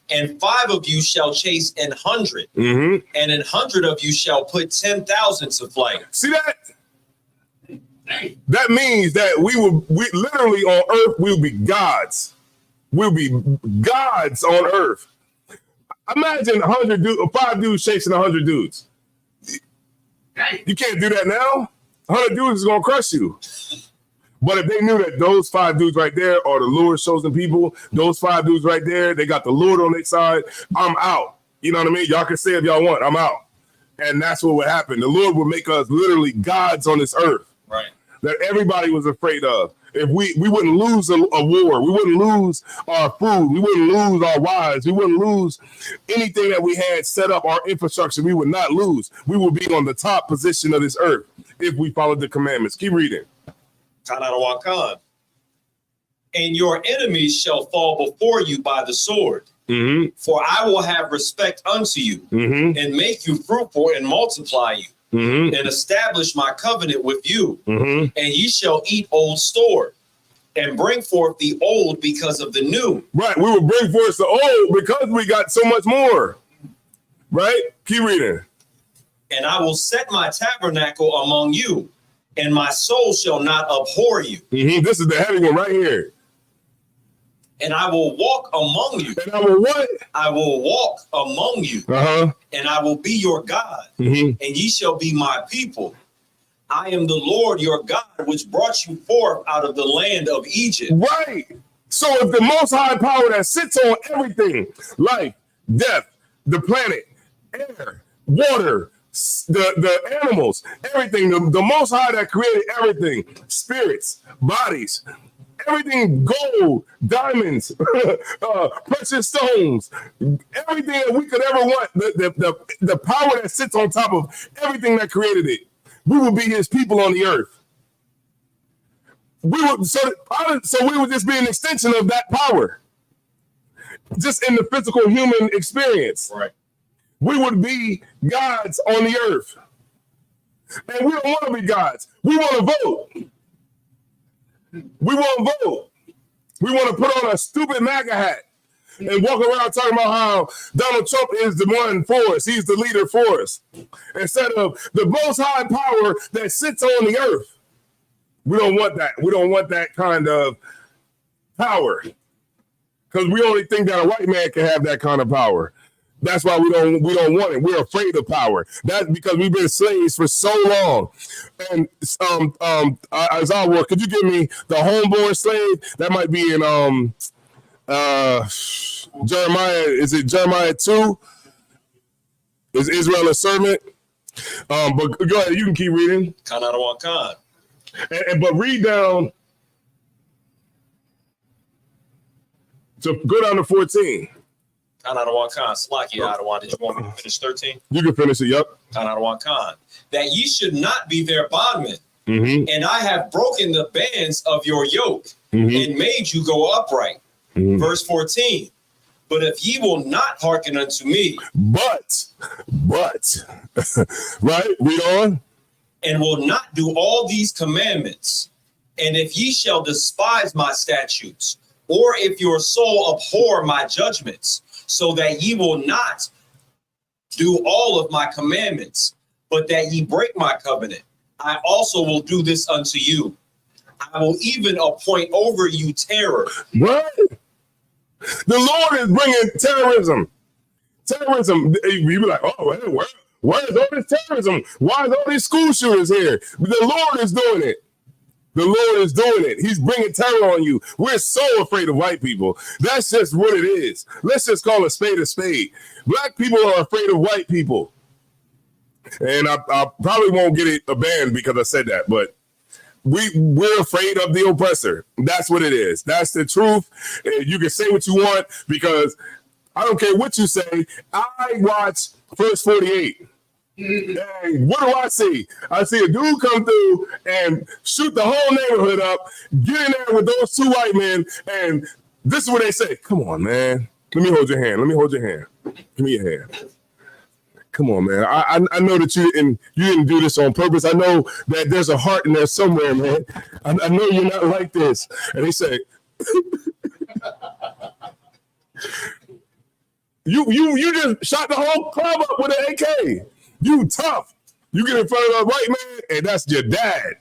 And 5 of you shall chase 100, and 100 of you shall put 10,000 to flight. See that? That means that we literally on earth, we'll be gods. We'll be gods on earth. Imagine 5 dudes chasing 100 dudes. You can't do that now. 100 dudes is going to crush you. But if they knew that those 5 dudes right there are the Lord's chosen people, those 5 dudes right there, they got the Lord on their side, I'm out. You know what I mean? Y'all can say if y'all want, I'm out. And that's what would happen. The Lord would make us literally gods on this earth. Right. That everybody was afraid of. If we wouldn't lose a war, we wouldn't lose our food, we wouldn't lose our wives, we wouldn't lose anything that we had set up, our infrastructure, we would not lose. We would be on the top position of this earth if we followed the commandments. Keep reading. And your enemies shall fall before you by the sword. For I will have respect unto you, and make you fruitful and multiply you, and establish my covenant with you. And ye shall eat old store, and bring forth the old because of the new. Right, we will bring forth the old because we got so much more. Right? Keep reading. And I will set my tabernacle among you, and my soul shall not abhor you. This is the heavy one right here. And I will walk among you. And I will what? I will walk among you. And I will be your God. And ye shall be my people. I am the Lord your God, which brought you forth out of the land of Egypt. Right. So if the most high power that sits on everything, life, death, the planet, air, water, the animals, everything, the most high that created everything, spirits, bodies, everything, gold, diamonds, precious stones, everything that we could ever want, the power that sits on top of everything that created it, we would be his people on the earth. So we would just be an extension of that power, just in the physical human experience. Right. We would be gods on the earth. And we don't want to be gods. We want to vote. We want to vote. We want to put on a stupid MAGA hat and walk around talking about how Donald Trump is the one for us. He's the leader for us. Instead of the most high power that sits on the earth. We don't want that. We don't want that kind of power. Because we only think that a white man can have that kind of power. That's why we don't want it. We're afraid of power. That's because we've been slaves for so long. And Isaiah, could you give me the homeborn slave? That might be in Jeremiah. Is it Jeremiah 2? Is Israel a servant? But go ahead, you can keep reading. Kanadawan Khan. But read down to go down to 14. Kanadawan Khan. Slaki Adawan. Did you want me to finish 13? You can finish it, yep. Kanadawan Khan. That ye should not be their bondmen. Mm-hmm. And I have broken the bands of your yoke Mm-hmm. and made you go upright. Mm-hmm. Verse 14. But if ye will not hearken unto me, But, right? Read on. and will not do all these commandments, and if ye shall despise my statutes, or if your soul abhor my judgments, so that ye will not do all of my commandments, but that ye break my covenant, I also will do this unto you. I will even appoint over you terror. What? The Lord is bringing terrorism. You be like, oh, where is all this terrorism? Why is all these school shooters here? The Lord is doing it. The Lord is doing it. He's bringing terror on you. We're so afraid of white people. That's just what it is. Let's just call a spade a spade. Black people are afraid of white people. And I probably won't get it a ban because I said that, but we're afraid of the oppressor. That's what it is. That's the truth. And you can say what you want because I don't care what you say. I watch First 48. And what do I see? I see a dude come through and shoot the whole neighborhood up, get in there with those two white men, and this is what they say. Come on, man. Let me hold your hand. Give me your hand. Come on, man. I know that you didn't do this on purpose. I know that there's a heart in there somewhere, man. I know you're not like this. And they say, you just shot the whole club up with an AK. You tough. You get in front of a white man, and that's your dad,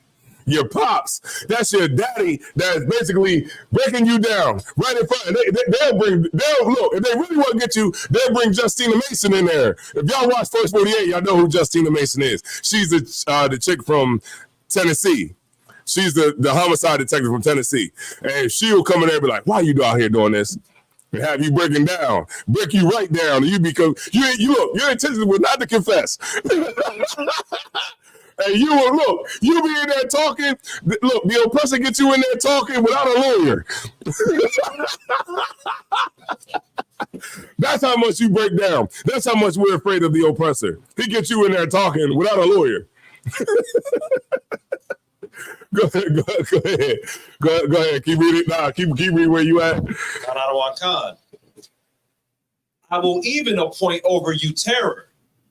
your pops. That's your daddy that's basically breaking you down right in front. They'll look, if they really want to get you, they'll bring Justina Mason in there. If y'all watch First 48, y'all know who Justina Mason is. She's the chick from Tennessee. She's the homicide detective from Tennessee. And she'll come in there and be like, why are you out here doing this? And have you break you right down. And your intention was not to confess. And you be in there talking. Look, the oppressor gets you in there talking without a lawyer. That's how much you break down. That's how much we're afraid of the oppressor. He gets you in there talking without a lawyer. Go ahead. Keep reading. Keep reading where you at. I will even appoint over you terror,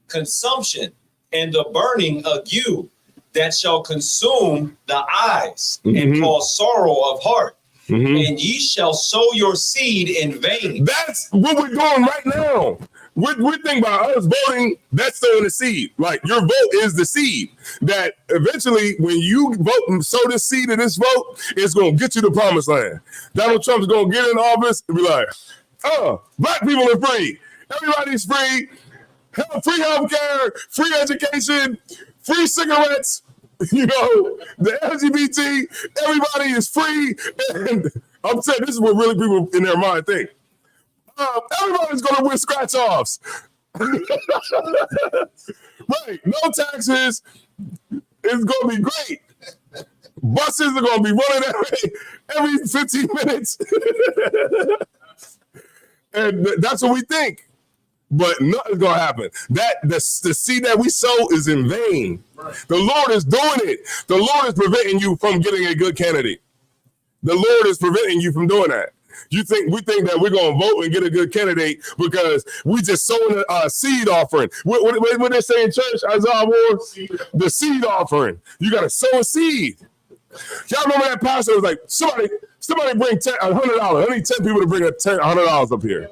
consumption, and the burning ague that shall consume the eyes and cause sorrow of heart. And ye shall sow your seed in vain. That's what we're doing right now. We're thinking about us voting, that's sowing the seed. Like, your vote is the seed. That eventually, when you vote and sow the seed of this vote, it's going to get you to the promised land. Donald Trump's going to get in office and be like, black people are free. Everybody's free. Free healthcare, free education, free cigarettes. The LGBT, everybody is free. And I'm saying this is what really people in their mind think. Everybody's going to win scratch-offs. Right. No taxes. It's going to be great. Buses are going to be running every 15 minutes. And that's what we think. But nothing's going to happen. The seed that we sow is in vain. Right. The Lord is doing it. The Lord is preventing you from getting a good candidate. The Lord is preventing you from doing that. We think that we're going to vote and get a good candidate because we just sowing a seed offering. What they say in church, Isaiah Ward? The seed offering. You got to sow a seed. Y'all remember that pastor was like, somebody bring $100. I need 10 people to bring $100 up here.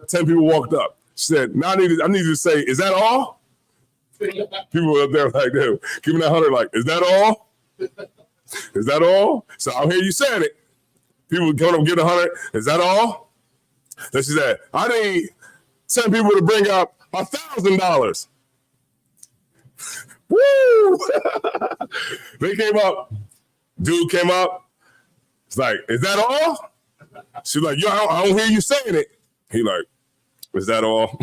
10 people walked up. She said, now I need you to say, is that all? People were up there like, give me that 100, like, is that all? Is that all? So I hear you saying it. People come up and get 100. Is that all? Then she said, I need send people to bring up $1,000. Woo! They came up. Dude came up. It's like, is that all? She's like, yo, I don't hear you saying it. He like, is that all?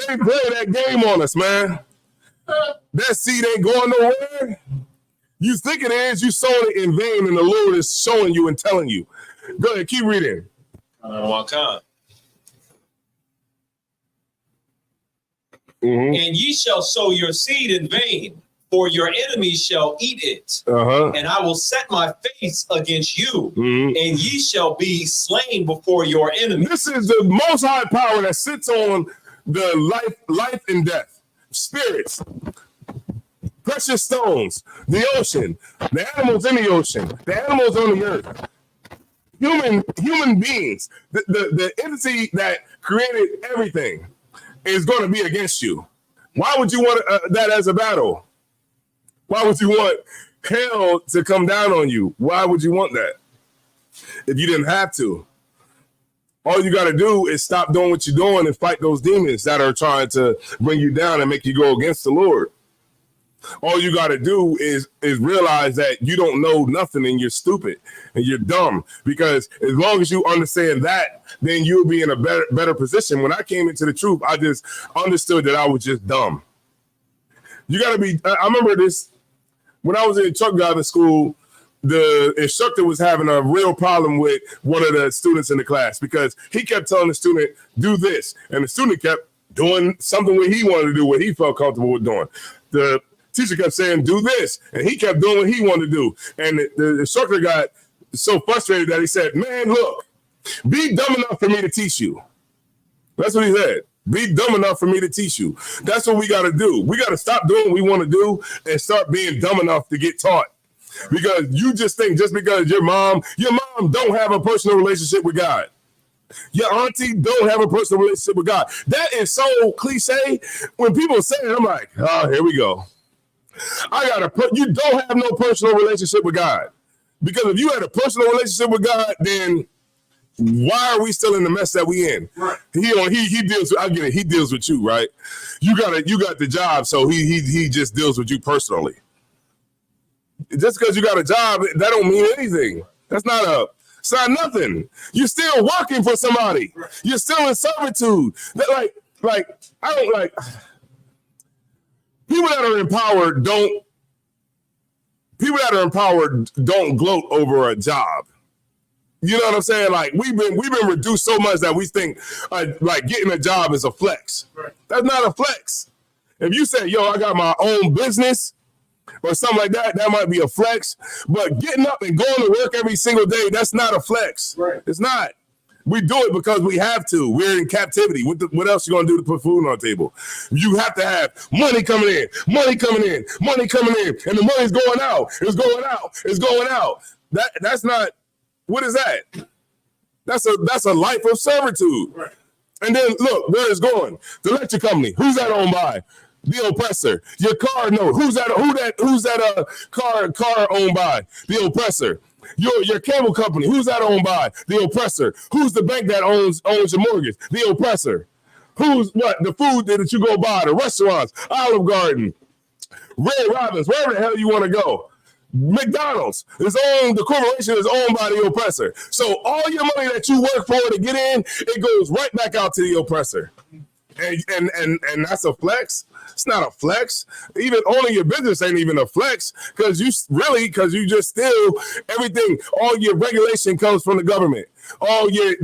they play that game on us, man. That seed ain't going nowhere. You think it is, you sowing it in vain, and the Lord is showing you and telling you. Go ahead, keep reading. And ye shall sow your seed in vain, for your enemies shall eat it. And I will set my face against you, and ye shall be slain before your enemies. This is the most high power that sits on the life and death, spirits, precious stones, the ocean, the animals in the ocean, the animals on the earth, human beings, the entity that created everything is going to be against you. Why would you want that as a battle? Why would you want hell to come down on you? Why would you want that if you didn't have to? All you got to do is stop doing what you're doing and fight those demons that are trying to bring you down and make you go against the Lord. All you got to do is realize that you don't know nothing and you're stupid and you're dumb, because as long as you understand that, then you'll be in a better position. When I came into the truth, I just understood that I was just dumb. You got to be, I remember this, when I was in truck driving school, the instructor was having a real problem with one of the students in the class because he kept telling the student, do this. And the student kept doing something what he wanted to do, what he felt comfortable with doing. The teacher kept saying, do this. And he kept doing what he wanted to do. And the instructor got so frustrated that he said, man, look, be dumb enough for me to teach you. That's what he said. Be dumb enough for me to teach you. That's what we got to do. We got to stop doing what we want to do and start being dumb enough to get taught. Because you just think just because your mom don't have a personal relationship with God. Your auntie don't have a personal relationship with God. That is so cliche. When people say it, I'm like, oh, here we go. You don't have no personal relationship with God. Because if you had a personal relationship with God, then why are we still in the mess that we in? Right. He deals with, I get it, he deals with you, right? You got the job, so he just deals with you personally. Just because you got a job, that don't mean anything. It's not nothing. You're still working for somebody. Right. You're still in servitude. That like I don't like people that are empowered don't gloat over a job. You know what I'm saying? Like we've been reduced so much that we think like getting a job is a flex. Right. That's not a flex. If you say, yo, I got my own business or something like that, that might be a flex. But getting up and going to work every single day, that's not a flex. Right. It's not. We do it because we have to. We're in captivity. What else you gonna do to put food on the table? You have to have money coming in, and the money's going out. It's going out. That's not. What is that? That's a life of servitude. Right. And then look where it's going. The electric company. Who's that owned by? The oppressor. Your car note. Who's that car owned by? The oppressor. Your cable company. Who's that owned by? The oppressor. Who's the bank that owns your mortgage? The oppressor. Who's what? The food that you go buy, the restaurants, Olive Garden, Red Robin's, wherever the hell you want to go. McDonald's the corporation is owned by the oppressor. So all your money that you work for to get in, it goes right back out to the oppressor. And that's a flex. It's not a flex. Even owning your business ain't even a flex because you just steal everything. All your regulation comes from the government. All your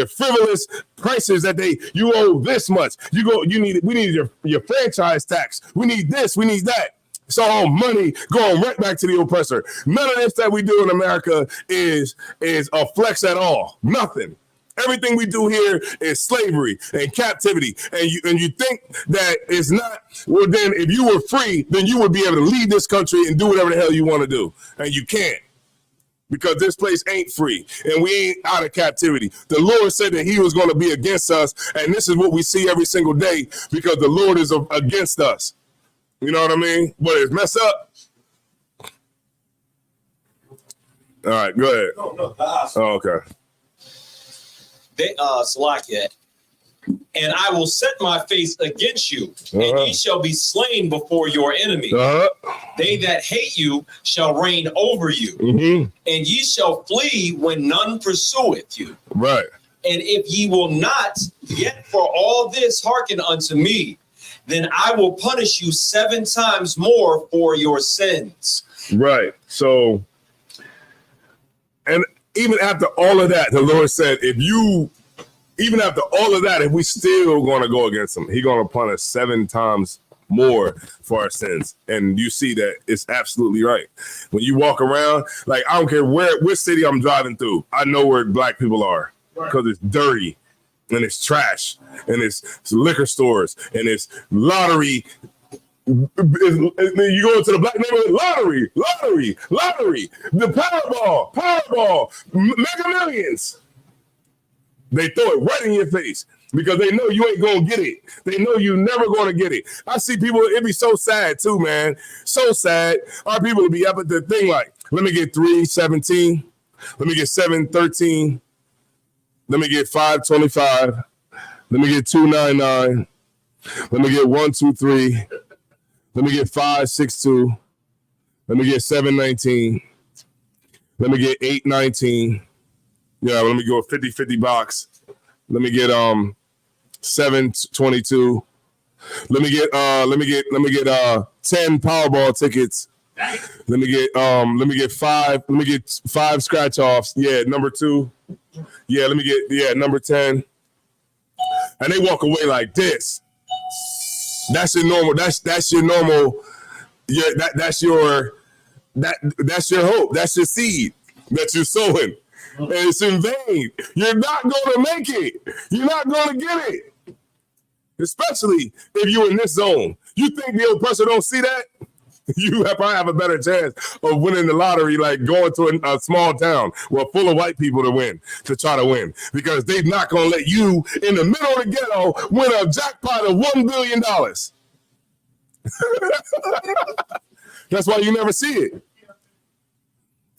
frivolous prices that you owe this much. We need your franchise tax. We need this. We need that. It's all money going right back to the oppressor. None of this that we do in America is a flex at all. Nothing. Everything we do here is slavery and captivity. And you think that it's not, well, then if you were free, then you would be able to leave this country and do whatever the hell you want to do. And you can't. Because this place ain't free and we ain't out of captivity. The Lord said that he was going to be against us. And this is what we see every single day because the Lord is against us. You know what I mean? But it's messed up. All right, go ahead. No, oh, okay. Salakia, and I will set my face against you, and ye shall be slain before your enemies. They that hate you shall reign over you, and ye shall flee when none pursueth you. Right. And if ye will not yet for all this hearken unto me, then I will punish you 7 times more for your sins. Right. So, and even after all of that, the Lord said, even after all of that, if we still going to go against him, he's going to punish 7 times more for our sins. And you see that it's absolutely right. When you walk around, like, I don't care which city I'm driving through, I know where black people are because it's dirty and it's trash and it's liquor stores and it's lottery. You go into the black neighborhood, lottery, the Powerball, Mega Millions. They throw it right in your face because they know you ain't gonna get it. They know you never gonna get it. I see people, it be so sad too, man. So sad. Our people would be up at the thing like, let me get 317, let me get 713, let me get 525, let me get 299, let me get 123, let me get 562, let me get 719, let me get 819. Yeah, let me go 50-50 box. Let me get 722. Let me get 10 Powerball tickets. Let me get 5. Let me get 5 scratch offs. Yeah, number 2. Yeah, let me get number 10. And they walk away like this. That's your normal. That's your normal. Yeah, that's your hope. That's your seed that you're sowing. And it's in vain. You're not going to make it. You're not going to get it. Especially if you're in this zone. You think the oppressor don't see that? You probably have a better chance of winning the lottery, like going to a small town full of white people to try to win. Because they're not going to let you in the middle of the ghetto win a jackpot of $1 billion. That's why you never see it.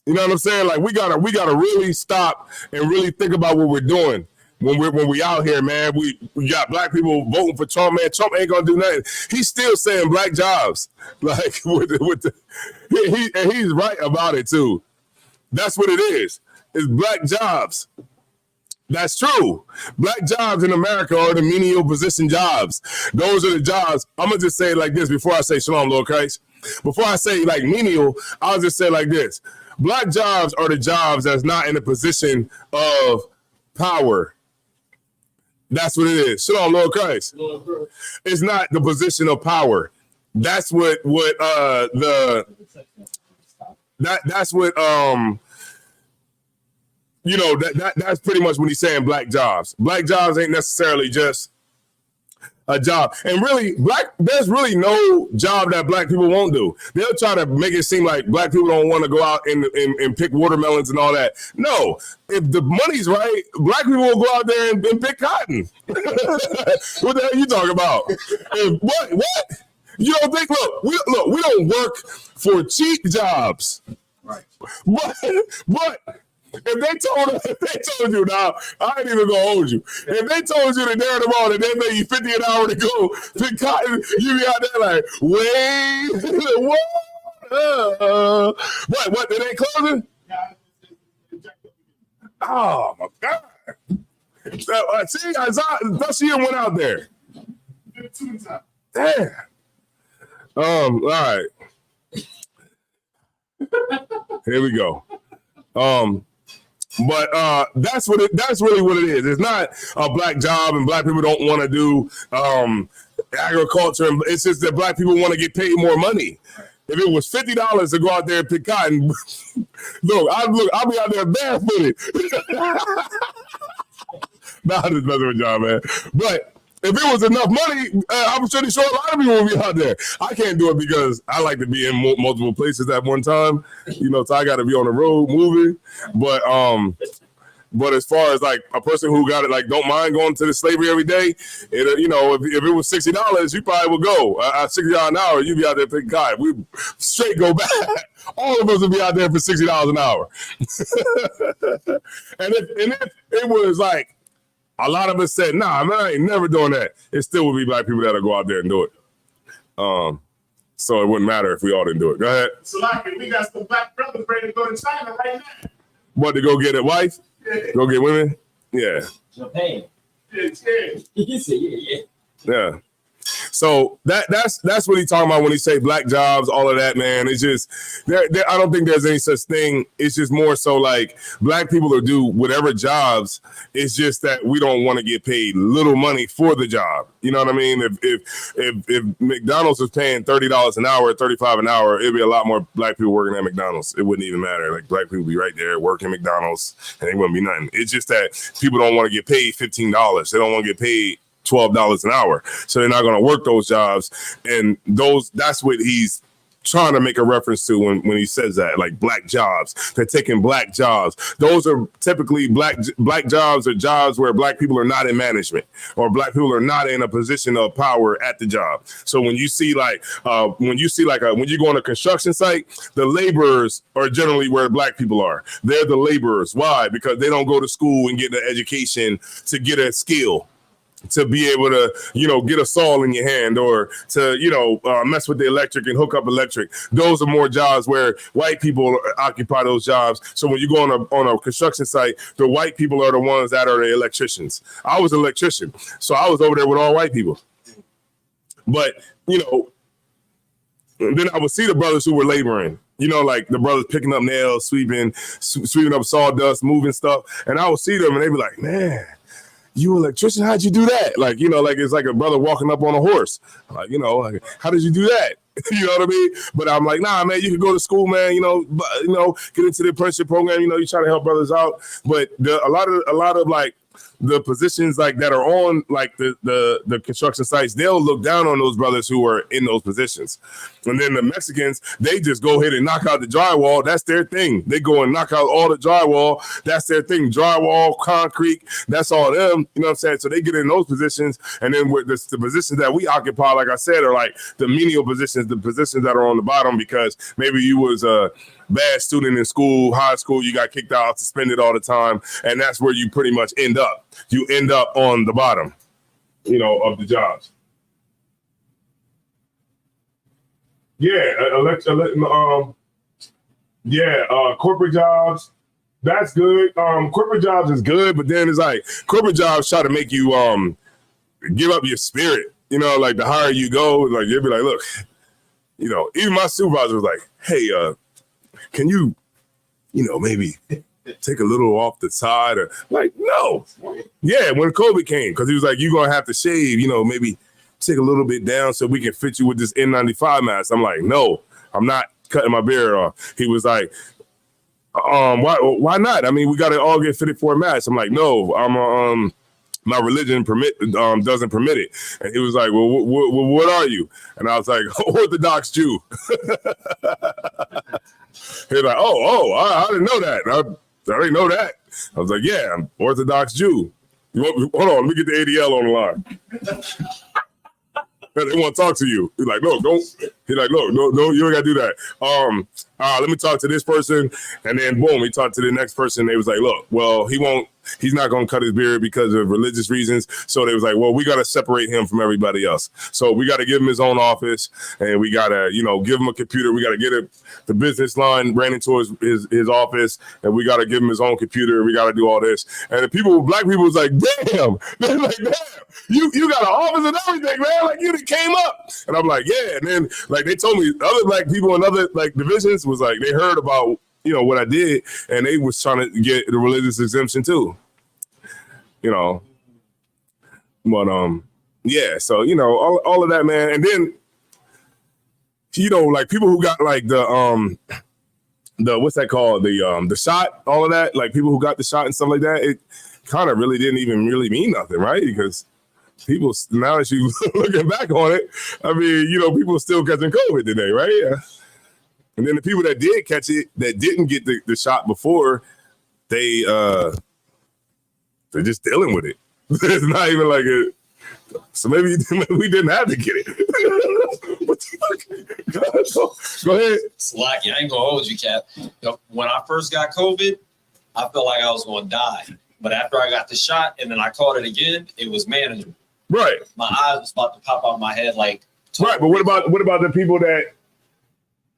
You know what I'm saying? Like we gotta really stop and really think about what we're doing when we out here, man. We got black people voting for Trump, man. Trump ain't gonna do nothing. He's still saying black jobs, like he's right about it too. That's what it is. It's black jobs. That's true. Black jobs in America are the menial position jobs. Those are the jobs. I'm gonna just say it like this before I say Shalom, Lord Christ. Before I say like menial, I'll just say like this. Black jobs are the jobs that's not in a position of power. That's what it is. Shalom, Lord Christ. It's not the position of power. That's what that's pretty much what he's saying. Black jobs. Black jobs ain't necessarily just a job. And really, there's really no job that black people won't do. They'll try to make it seem like black people don't want to go out and pick watermelons and all that. No, if the money's right, black people will go out there and pick cotton. What the hell are you talking about? What? You don't think, look, we don't work for cheap jobs. Right. But if they told you now, I ain't even gonna hold you. If they told you today tomorrow that they pay you $50 an hour to go pick cotton, you be out there like, wait, what? What? They ain't closing? Oh my God! See, Bashir went out there. Damn. All right. Here we go. But that's really what it is. It's not a black job and black people don't want to do agriculture. It's just that black people want to get paid more money. If it was $50 to go out there and pick cotton, I'll be out there barefooted. Nah, I'm just messing with y'all, man. But if it was enough money, I'm pretty sure a lot of people would be out there. I can't do it because I like to be in multiple places at one time, so I got to be on the road moving. But as far as like a person who got it, like don't mind going to the slavery every day, if it was $60, you probably would go. At $60 an hour, you'd be out there picking cotton. We straight go back. All of us would be out there for $60 an hour. And if it was like A lot of us said, nah, man, I ain't never doing that. It still would be black people that'll go out there and do it. So it wouldn't matter if we all didn't do it. Go ahead. So like, we got some black brothers ready to go to China right now. What, to go get a wife? Yeah. Go get women? Yeah. Japan. Yeah. He said, yeah. Yeah. So that's what he's talking about when he say black jobs, all of that, man. It's just I don't think there's any such thing. It's just more so like black people will do whatever jobs. It's just that we don't want to get paid little money for the job. You know what I mean? If McDonald's was paying $30 an hour, $35 an hour, it'd be a lot more black people working at McDonald's. It wouldn't even matter. Like black people be right there working McDonald's and it wouldn't be nothing. It's just that people don't want to get paid $15. They don't want to get paid $12 an hour. So they're not going to work those jobs. And that's what he's trying to make a reference to when he says that, like black jobs. They're taking black jobs. Those are typically black jobs or jobs where black people are not in management or black people are not in a position of power at the job. So when you see when you go on a construction site, the laborers are generally where black people are. They're the laborers. Why? Because they don't go to school and get an education to get a skill, to be able to, get a saw in your hand or to, mess with the electric and hook up electric. Those are more jobs where white people occupy those jobs. So when you go on a construction site, the white people are the ones that are the electricians. I was an electrician, so I was over there with all white people. But, then I would see the brothers who were laboring. Like the brothers picking up nails, sweeping up sawdust, moving stuff. And I would see them and they'd be like, man, you an electrician? How'd you do that? Like, like it's like a brother walking up on a horse. Like, like, how did you do that? You know what I mean? But I'm like, nah, man, you can go to school, man, get into the apprenticeship program, you try to help brothers out. But a lot of like the positions like that are on like the construction sites, they'll look down on those brothers who are in those positions. And then the Mexicans, they just go ahead and knock out the drywall. That's their thing. They go and knock out all the drywall. That's their thing. Drywall, concrete, that's all them. You know what I'm saying? So they get in those positions. And then with the positions that we occupy, like I said, are like the menial positions, the positions that are on the bottom because maybe you was a bad student in school, high school, you got kicked out, suspended all the time. And that's where you pretty much end up. You end up on the bottom, of the jobs. Yeah, corporate jobs, that's good. Corporate jobs is good, but then it's like corporate jobs try to make you give up your spirit. Like the higher you go, like you'll be like, look, even my supervisor was like, hey, can you, maybe take a little off the side or like, no. Yeah, when COVID came, because he was like, you're going to have to shave, maybe take a little bit down so we can fit you with this N95 mask. I'm like, no, I'm not cutting my beard off. He was like, why not? I mean, we got to all get fitted for a mask. I'm like, no, my religion doesn't permit it. And he was like, well, what are you? And I was like, Orthodox Jew. He was like, I didn't know that. I didn't know that. I was like, yeah, I'm Orthodox Jew. Hold on, let me get the ADL on the line. They want to talk to you. He's like, no, don't. He's like, no, you ain't got to do that. Let me talk to this person. And then boom, he talked to the next person. They was like, look, well, he's not going to cut his beard because of religious reasons. So they was like, well, we got to separate him from everybody else. So we got to give him his own office and we got to, give him a computer. We got to get the business line ran into his office and we got to give him his own computer. We got to do all this. And the black people was like, damn. They're like, damn, you got an office and everything, man. Like you came up. And I'm like, yeah. And then like they told me other black people in other like divisions was like, they heard about, what I did, and they was trying to get the religious exemption too, but, yeah, so, all of that, man. And then, like people who got like the what's that called? The shot, all of that, like people who got the shot and stuff like that, it kind of really didn't even really mean nothing, right? Because people, now that you looking back on it, I mean, people still catching COVID today, right? Yeah. And then the people that did catch it, that didn't get the shot before, they're just dealing with it. It's not even like it. So maybe we didn't have to get it. What the fuck? Go ahead. Slacky, I ain't gonna hold you, Cap. When I first got COVID, I felt like I was gonna die. But after I got the shot and then I caught it again, it was manageable. Right. My eyes was about to pop out my head like. Right, but what about the people that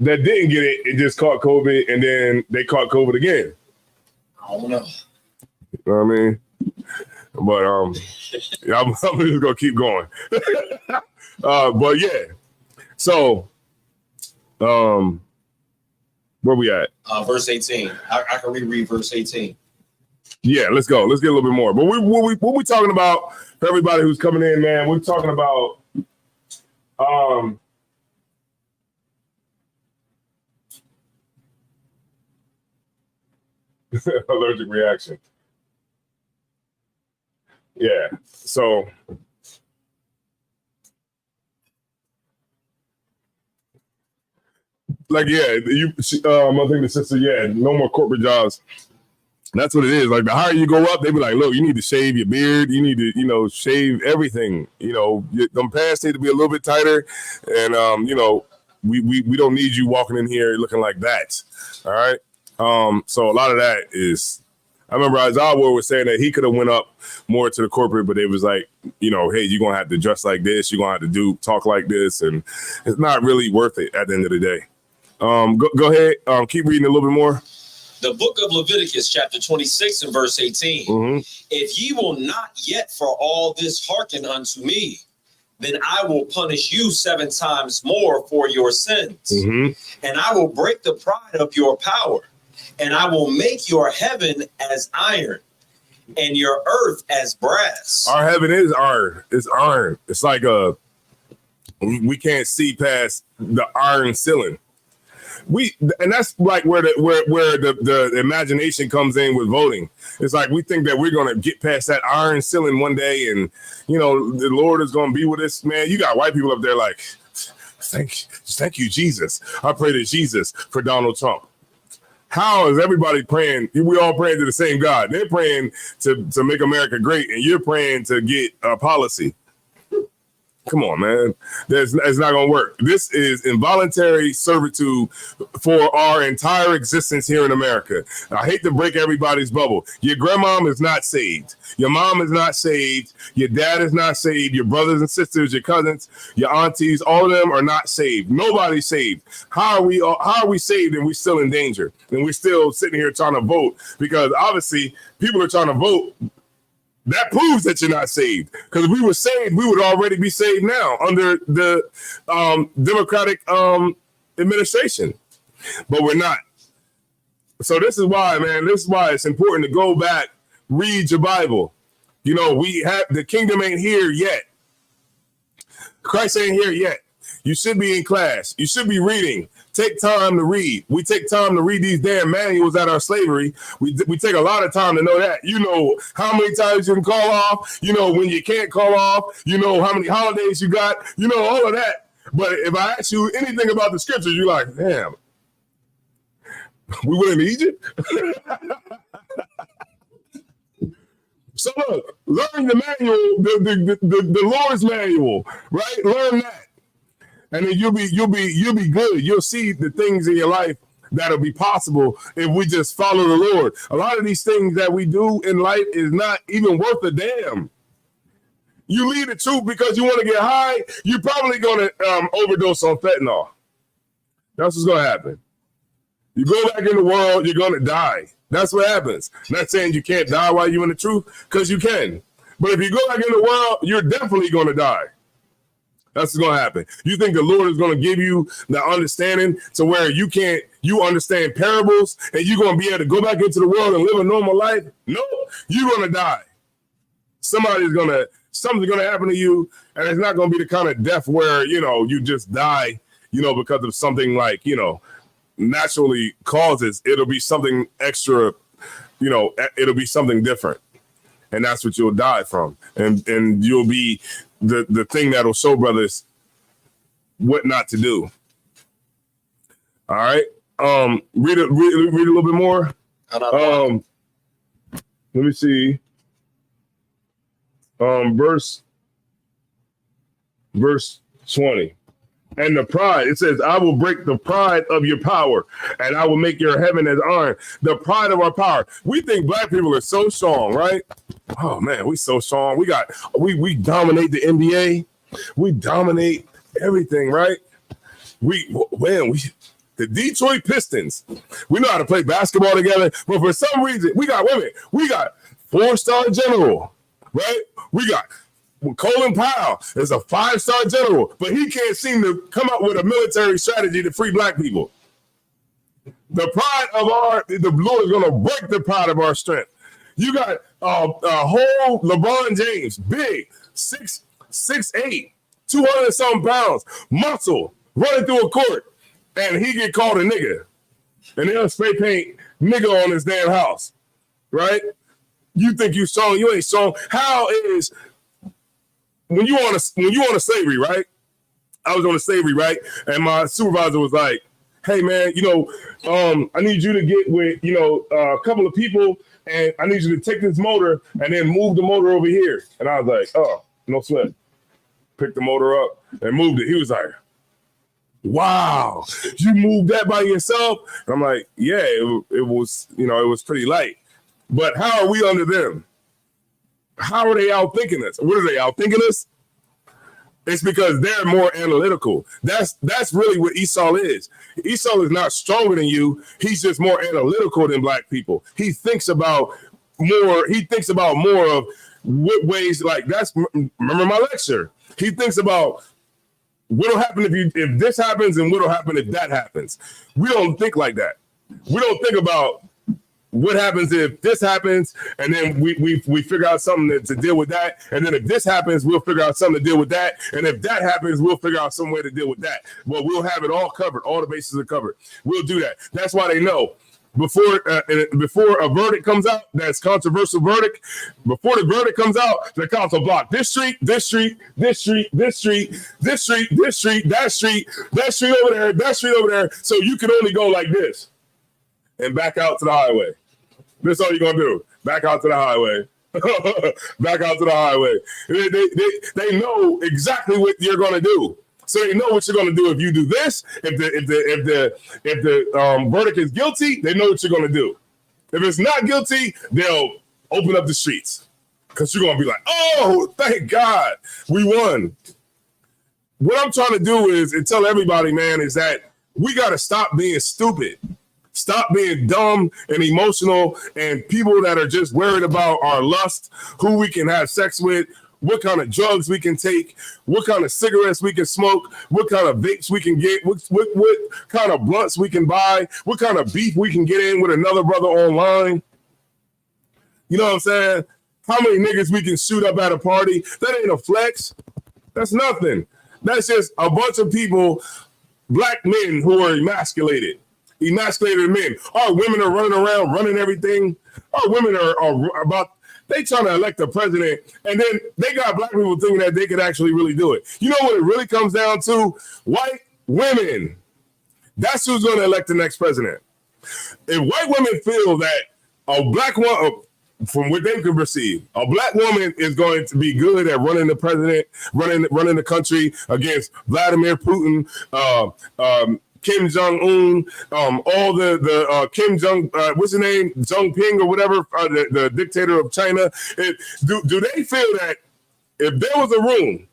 didn't get it and just caught COVID and then they caught COVID again? I don't know. You know what I mean? But yeah, I'm just gonna keep going. But yeah, so where we at? Verse 18. I can reread verse 18. Yeah, let's go. Let's get a little bit more. But what we talking about for everybody who's coming in, man? We're talking about allergic reaction. Yeah. So like, yeah, I think the sister, yeah, no more corporate jobs. That's what it is. Like, the higher you go up, they be like, look, you need to shave your beard. You need to, shave everything. Them pants need to be a little bit tighter. And, we don't need you walking in here looking like that. All right. So a lot of that is, I remember Isaiah was saying that he could have went up more to the corporate, but it was like, hey, you're going to have to dress like this. You're going to have to talk like this. And it's not really worth it at the end of the day. Go ahead. Keep reading a little bit more. The book of Leviticus, chapter 26 and verse 18. Mm-hmm. If ye will not yet for all this hearken unto me, then I will punish you 7 times more for your sins. Mm-hmm. And I will break the pride of your power. And I will make your heaven as iron and your earth as brass. Our heaven is iron. It's iron. It's like we can't see past the iron ceiling. And that's like where the imagination comes in with voting. It's like we think that we're gonna get past that iron ceiling one day, and the Lord is gonna be with us. Man, you got white people up there like, thank you, Jesus. I pray to Jesus for Donald Trump. How is everybody praying? We all praying to the same God. They're praying to make America great, and you're praying to get a policy. Come on, man. It's not going to work. This is involuntary servitude for our entire existence here in America. I hate to break everybody's bubble. Your grandmom is not saved. Your mom is not saved. Your dad is not saved. Your brothers and sisters, your cousins, your aunties, all of them are not saved. Nobody's saved. How are we saved and we're still in danger? And we're still sitting here trying to vote? Because obviously people are trying to vote. That proves that you're not saved. Because if we were saved, we would already be saved now under the Democratic administration. But we're not. So this is why, man, it's important to go back, read your Bible. The kingdom ain't here yet. Christ ain't here yet. You should be in class. You should be reading. Take time to read. We take time to read these damn manuals at our slavery. We take a lot of time to know that. How many times you can call off. When you can't call off. How many holidays you got. All of that. But if I ask you anything about the scriptures, you're like, damn. We went into Egypt? So look, learn the manual, the Lord's manual, right? Learn that. And then you'll be good. You'll see the things in your life that'll be possible if we just follow the Lord. A lot of these things that we do in life is not even worth a damn. You leave the truth because you want to get high, you're probably going to overdose on fentanyl. That's what's going to happen. You go back in the world, you're going to die. That's what happens. Not saying you can't die while you're in the truth, because you can. But if you go back in the world, you're definitely going to die. That's what's going to happen. You think the Lord is going to give you the understanding to where you understand parables and you're going to be able to go back into the world and live a normal life? No, you're going to die. Something's going to happen to you, and it's not going to be the kind of death where, you just die, because of something like, naturally causes. It'll be something extra, it'll be something different. And that's what you'll die from. And you'll be the thing that'll show brothers what not to do. All right. Read a little bit more. Let me see. Verse 20. And the pride, it says, I will break the pride of your power and I will make your heaven as iron. The pride of our power. We think black people are so strong, right? Oh man, we so strong. We dominate the NBA. We dominate everything, right? The Detroit Pistons, we know how to play basketball together, but for some reason, we got 4-star general, right? We got Colin Powell is a 5-star general, but he can't seem to come up with a military strategy to free black people. The pride of the Lord is going to break the pride of our strength. You got a whole LeBron James, big, 6'8", 200 and something pounds, muscle, running through a court, and he get called a nigga. And they'll spray paint nigga on his damn house, right? You think you strong, you ain't strong. How is... When you on a slavery, right? I was on a slavery, right? And my supervisor was like, hey man, I need you to get with, a couple of people and I need you to take this motor and then move the motor over here. And I was like, oh, no sweat. Picked the motor up and moved it. He was like, wow, you moved that by yourself? And I'm like, yeah, it was, it was pretty light. But how are we under them? How are they outthinking us? What are they outthinking us? It's because they're more analytical. That's really what Esau is. Esau is not stronger than you. He's just more analytical than black people. He thinks about more. He thinks about more of what ways. Like remember my lecture. He thinks about what'll happen if this happens and what'll happen if that happens. We don't think like that. We don't think about what happens if this happens, and then we figure out something to deal with that, and then if this happens, we'll figure out something to deal with that, and if that happens, we'll figure out some way to deal with that. Well, we'll have it all covered. All the bases are covered. We'll do that. That's why they know before a verdict comes out, that's controversial verdict. Before the verdict comes out, the cops will block this street, this street, this street, this street, this street, this street, that street over there, that street over there. So you can only go like this and back out to the highway. That's all you're going to do. Back out to the highway. Back out to the highway. They know exactly what you're going to do. So they know what you're going to do if you do this. If the verdict is guilty, they know what you're going to do. If it's not guilty, they'll open up the streets. Because you're going to be like, oh, thank God, we won. What I'm trying to do is tell everybody, man, is that we got to stop being stupid. Stop being dumb and emotional and people that are just worried about our lust, who we can have sex with, what kind of drugs we can take, what kind of cigarettes we can smoke, what kind of vapes we can get, what kind of blunts we can buy, what kind of beef we can get in with another brother online. You know what I'm saying? How many niggas we can shoot up at a party? That ain't a flex. That's nothing. That's just a bunch of people, black men who are emasculated men. Our women are running around, running everything. Our women are about, they trying to elect a president, and then they got black people thinking that they could actually really do it. You know what it really comes down to? White women. That's who's going to elect the next president. If white women feel that a black woman, from what they can perceive, a black woman is going to be good at running the president, running the country against Vladimir Putin, Kim Jong-un, all the Kim Jong, what's his name, Jong-ping or whatever, the dictator of China. Do they feel that if there was a room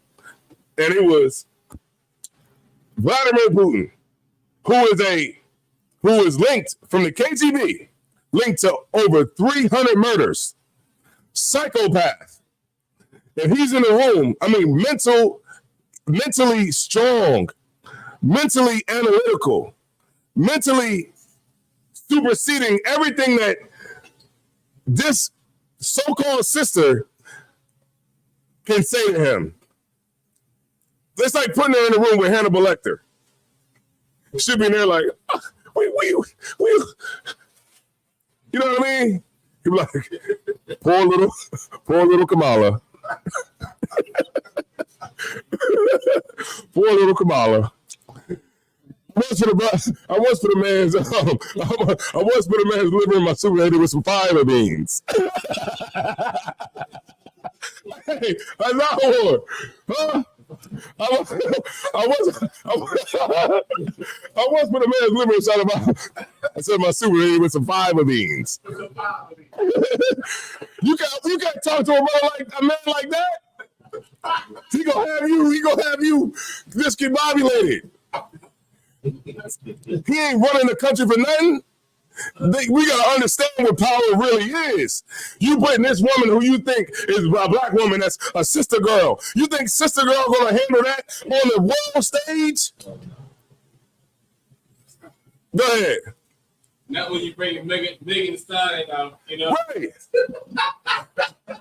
and it was Vladimir Putin, who is linked from the KGB, linked to over 300 murders, psychopath, if he's in the room, I mean, mentally strong, mentally analytical, mentally superseding everything that this so-called sister can say to him. It's like putting her in a room with Hannibal Lecter. She'll be in there like, we, you know what I mean? He'll be like, poor little Kamala. Poor little Kamala. I once put a man's liver in my supernator with some fava beans. Hey, that's not war. Huh? I once put a man's liver inside of I said my super with some fava beans. You can't talk to a man like that. He gonna have you discombobulated. He ain't running the country for nothing. We gotta understand what power really is. You putting this woman who you think is a black woman that's a sister girl. You think sister girl gonna handle that on the world stage? Go ahead. Not when you bring Megan Thee Stallion out, you know. Right.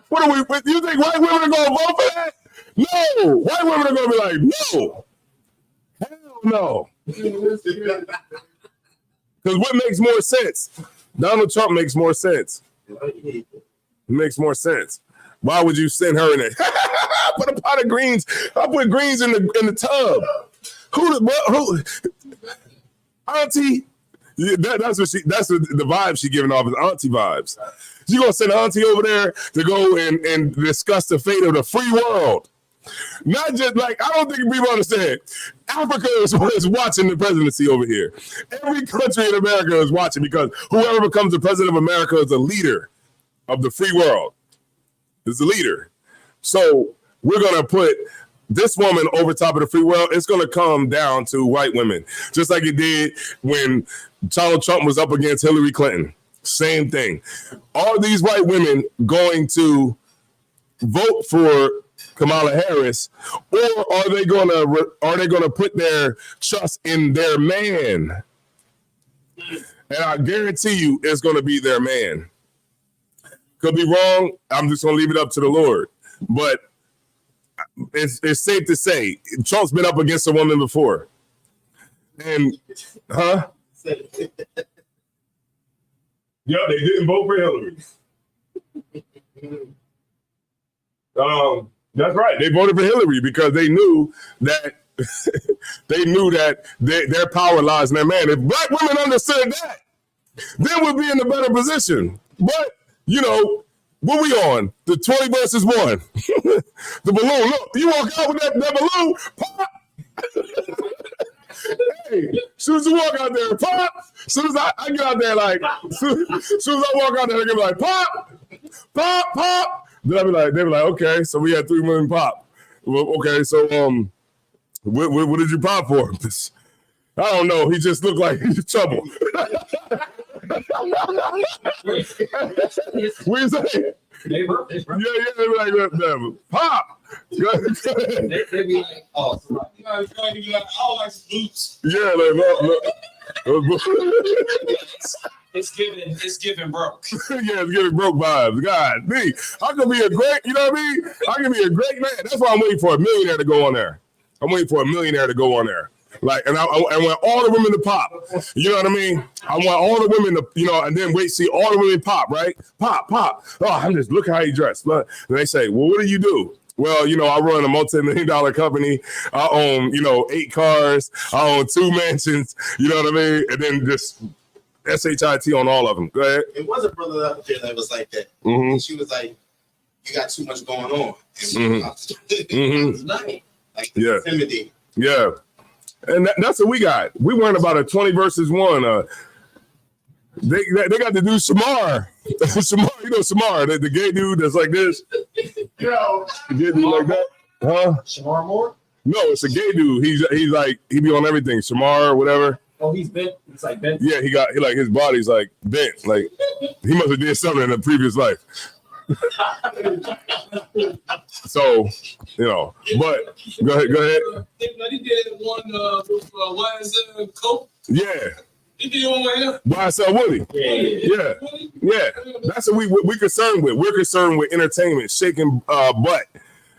What are we? You think white women are gonna vote for that? No. White women are gonna be like, no. Hell no. Because what makes more sense? Donald Trump makes more sense. It makes more sense. Why would you send her in there? Put a pot of greens. I put greens in the tub. Who? Auntie? Yeah, that's the vibe she's giving off is auntie vibes. You gonna send auntie over there to go and discuss the fate of the free world? Not just like, I don't think people understand. Africa is watching the presidency over here. Every country in America is watching because whoever becomes the president of America is a leader of the free world. Is the leader. So we're gonna put this woman over top of the free world. It's gonna come down to white women, just like it did when Donald Trump was up against Hillary Clinton. Same thing. Are these white women going to vote for Kamala Harris, or are they gonna put their trust in their man? And I guarantee you, it's gonna be their man. Could be wrong. I'm just gonna leave it up to the Lord. But it's safe to say Trump's been up against a woman before, and yeah, they didn't vote for Hillary. That's right. They voted for Hillary because they knew that their power lies in their man. If black women understood that, then we'd be in a better position. But you know, what we on? The 20 versus 1. The balloon. Look, you walk out with that balloon, pop. Hey, as soon as you walk out there, pop. As soon as I get out there, like, as soon as I walk out there, they're gonna be like, pop, pop, pop. Then they be like, okay, so we had 3 women pop. Well, okay, so what did you pop for? I don't know. He just looked like he's in trouble. What you say? They were. Yeah, they be like, pop. They be like, oh, you know, it's going to be like, oh, like boots. Yeah, like, look. It's giving broke. Yeah, it's giving broke vibes. God, me, I could be a great, you know what I mean? I can be a great man. That's why I'm waiting for a millionaire to go on there. I'm waiting for a millionaire to go on there. Like, and I want all the women to pop. You know what I mean? I want all the women to, you know, and then see all the women pop, right? Pop, pop. Oh, I'm just looking how you dress. And they say, well, what do you do? Well, you know, I run a multi-million-dollar company. I own, 8 cars. I own 2 mansions. You know what I mean? And then just SHIT on all of them. Go ahead. It was a brother up there that was like that. Mm-hmm. And she was like, you got too much going on. Mm-hmm. Like Yeah. intimidating. Yeah. And that's what we got. We weren't about a 20 versus 1. They got the dude Shamar. Shamar, you know Shamar, the gay dude that's like this. Yo, The gay dude like that. Huh? Shamar Moore? No, it's a gay dude. He's like, he be on everything. Shamar or whatever. Oh, he's bent. It's like bent. Yeah, he like his body's like bent. Like he must have did something in a previous life. So, but go ahead. He did one with YSL Coke. Yeah. He did one with him. YSL Woody. Yeah. That's what we concerned with. We're concerned with entertainment, shaking butt.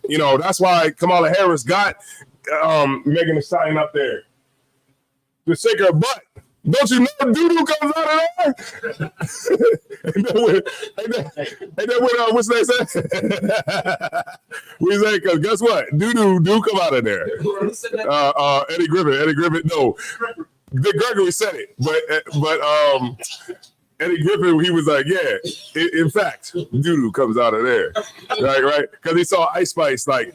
That's why Kamala Harris got Megan Thee Stallion up there to shake her butt. Don't you know doo-doo comes out of there? And then what's they say? We say, because guess what? Doo-doo do come out of there. Eddie Griffin, no. Dick Gregory said it, but Eddie Griffin, he was like, yeah, in fact, doo-doo comes out of there. Right? Because he saw Ice Spice, like,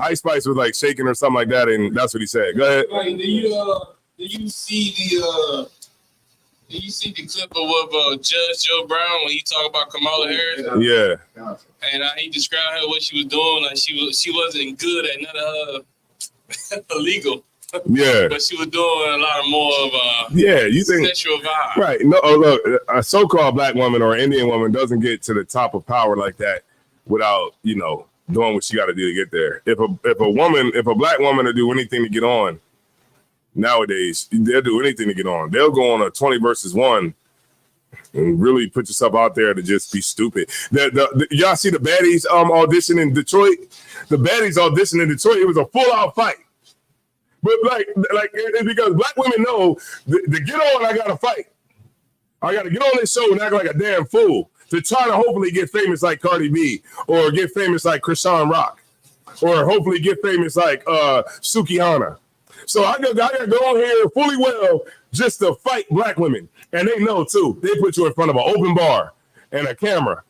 Ice Spice was like shaking or something like that, and that's what he said. Go ahead. Like, do you see the clip of what Judge Joe Brown when he talk about Kamala Harris? Yeah. And he described her what she was doing, like she wasn't good at none of her illegal. Yeah. But she was doing a lot of more of you think sexual vibe. Right. No, look, a so-called black woman or Indian woman doesn't get to the top of power like that without, doing what she got to do to get there. If a black woman will do anything to get on nowadays, they'll do anything to get on. They'll go on a 20 versus 1 and really put yourself out there to just be stupid. Y'all see the baddies audition in Detroit? The baddies audition in Detroit, it was a full-out fight. But like it's because black women know to get on, I gotta fight. I gotta get on this show and act like a damn fool to try to hopefully get famous like Cardi B or get famous like Krishan Rock or hopefully get famous like Sukihana. So I gotta go on here fully well just to fight black women. And they know too. They put you in front of an open bar and a camera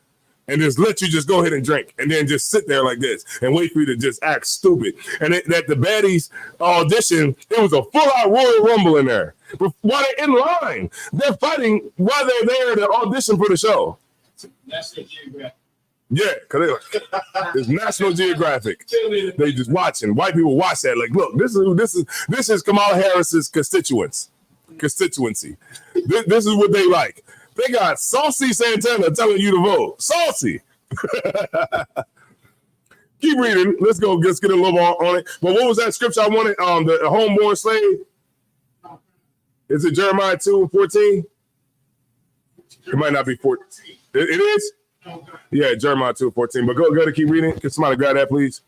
and just let you just go ahead and drink and then just sit there like this and wait for you to just act stupid. And at the baddies audition, it was a full-out Royal Rumble in there. But while they're in line, they're fighting while they're there to audition for the show. National Geographic. Yeah, because it's National Geographic. They just watching. White people watch that like, look, this is Kamala Harris's constituency. This is what they like. They got Saucy Santana telling you to vote. Saucy. Keep reading. Let's go. Let's get a little more on it. But what was that scripture I wanted? The homeborn slave. Is it Jeremiah 2:14? It might not be 14. It is? Yeah, Jeremiah 2:14. But go to keep reading. Can somebody grab that, please?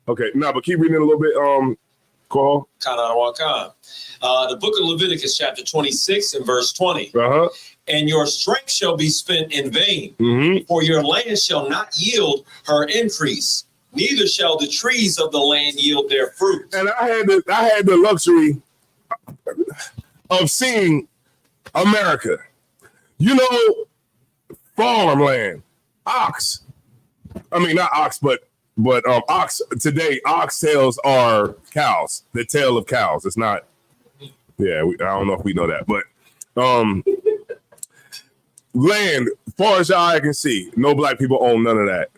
Okay. No, but keep reading a little bit. Call. The book of Leviticus, chapter 26 and verse 20. Uh-huh. And your strength shall be spent in vain, Mm-hmm. for your land shall not yield her increase, neither shall the trees of the land yield their fruit. And I had the luxury of seeing America. Farmland, ox. I mean, not ox, but ox today. Ox tails are cows. The tail of cows. It's not. Yeah, I don't know if we know that, but land, far as your eye can see, no black people own none of that.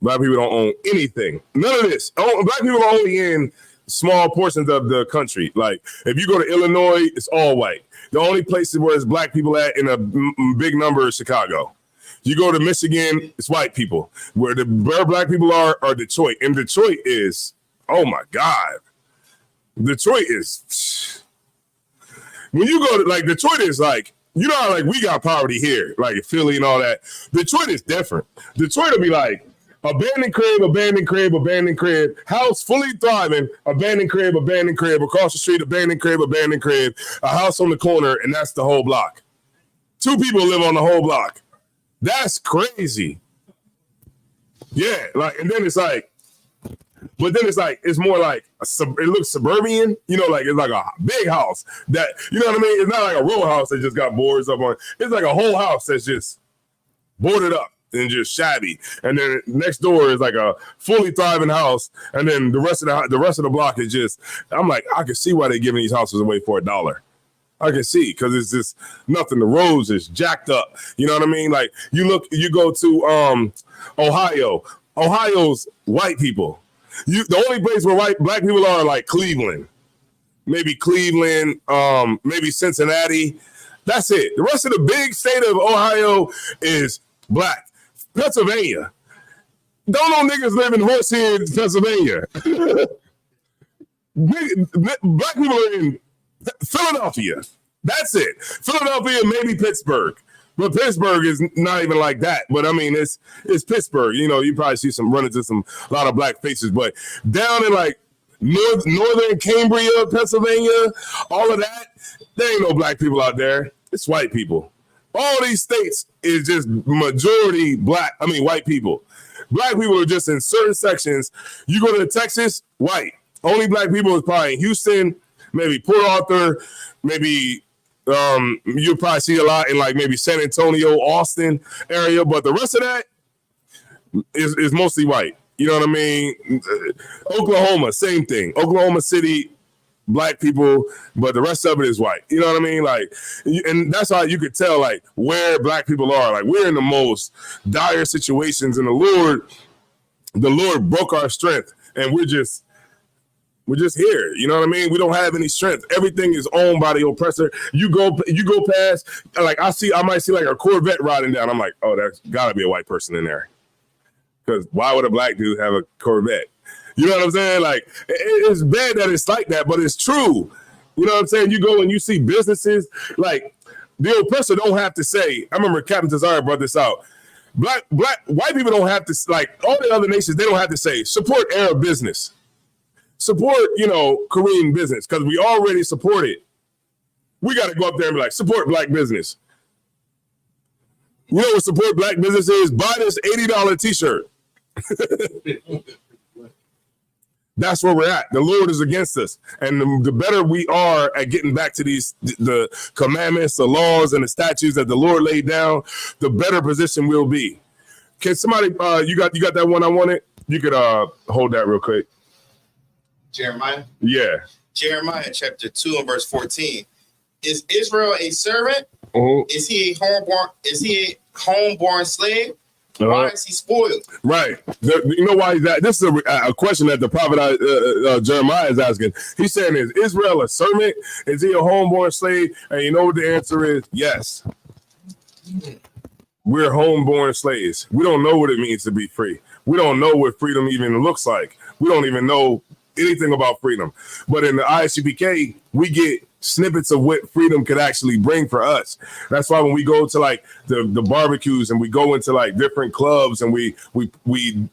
Black people don't own anything. None of this. Black people are only in small portions of the country. Like if you go to Illinois, it's all white. The only places where there's black people at in a big number is Chicago. You go to Michigan, it's white people. Where black people are Detroit. And Detroit is, oh my God. Detroit is, when you go to, like, Detroit is like, how like we got poverty here, like Philly and all that. Detroit is different. Detroit will be like, abandoned crib, house fully thriving, abandoned crib, across the street, abandoned crib, a house on the corner, and that's the whole block. 2 people live on the whole block. That's crazy. Yeah, like, and then it's like, it's more like, it looks suburban, like it's like a big house that, you know what I mean? It's not like a row house that just got boards up on. It's like a whole house that's just boarded up and just shabby. And then next door is like a fully thriving house. And then the rest of the block is just, I'm like, I can see why they're giving these houses away for $1. I can see, because it's just nothing. The roads is jacked up. You know what I mean? Like you go to Ohio. Ohio's white people. The only place where black people are like Cleveland, maybe Cincinnati. That's it. The rest of the big state of Ohio is black. Pennsylvania. Don't know niggas live in horse here in Pennsylvania. Black people are in Philadelphia. That's it. Philadelphia, maybe Pittsburgh. But Pittsburgh is not even like that. But I mean, it's Pittsburgh. You probably see run into a lot of black faces. But down in like northern Cambria, Pennsylvania, all of that, there ain't no black people out there. It's white people. All these states is just majority white people. Black people are just in certain sections. You go to Texas, white. Only black people is probably in Houston, maybe Port Arthur, maybe You'll probably see a lot in like maybe San Antonio, Austin area, but the rest of that is mostly white. You know what I mean? Oklahoma, same thing. Oklahoma City, black people, but the rest of it is white. You know what I mean? Like, and that's how you could tell like where black people are. Like, we're in the most dire situations, and the Lord broke our strength, and we're just here. You know what I mean? We don't have any strength. Everything is owned by the oppressor. You go past, like I might see like a Corvette riding down. I'm like, oh, there's gotta be a white person in there. Because why would a black dude have a Corvette? You know what I'm saying? Like, it's bad that it's like that, but it's true. You know what I'm saying? You go and you see businesses, like, the oppressor don't have to say, I remember Captain Tazara brought this out. White people don't have to, like, all the other nations, they don't have to say, support Arab business. Support, Korean business, because we already support it. We got to go up there and be like, support black business. You know what support black business is? Buy this $80 t-shirt. That's where we're at. The Lord is against us. And the better we are at getting back to the commandments, the laws, and the statutes that the Lord laid down, the better position we'll be. Can somebody, you got that one I wanted? You could hold that real quick. Jeremiah? Yeah. Jeremiah chapter 2 and verse 14. Is Israel a servant? Uh-huh. Is he a homeborn slave? Why is he spoiled? Right. You know why he's that? This is a question that the prophet Jeremiah is asking. He's saying, is Israel a servant? Is he a homeborn slave? And you know what the answer is? Yes. We're homeborn slaves. We don't know what it means to be free. We don't know what freedom even looks like. We don't even know anything about freedom. But in the ISUPK, we get snippets of what freedom could actually bring for us. That's why when we go to like the barbecues and we go into like different clubs and we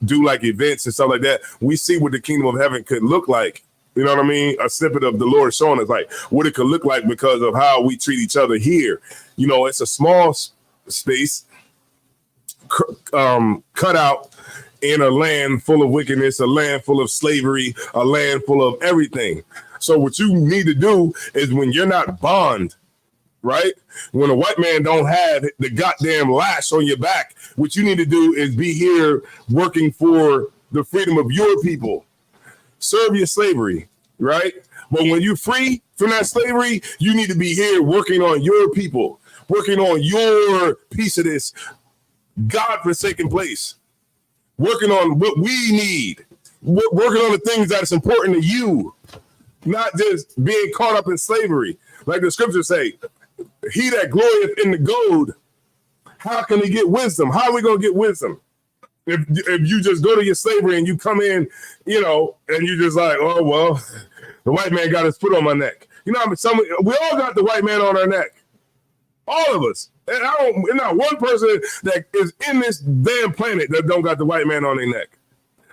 do like events and stuff like that, we see what the kingdom of heaven could look like. You know what I mean? A snippet of the Lord showing us like what it could look like because of how we treat each other here. It's a small space cut out in a land full of wickedness, a land full of slavery, a land full of everything. So what you need to do is when you're not bond, right? When a white man don't have the goddamn lash on your back, what you need to do is be here working for the freedom of your people. Serve your slavery, right? But when you're free from that slavery, you need to be here working on your people, working on your piece of this God-forsaken place, working on what we need, working on the things that's important to you. Not just being caught up in slavery. Like the scriptures say, he that glorieth in the gold, how can he get wisdom? How are we going to get wisdom? If you just go to your slavery and you come in, and you just like, oh, well, the white man got his foot on my neck. We all got the white man on our neck. All of us. And there's not one person that is in this damn planet that don't got the white man on their neck.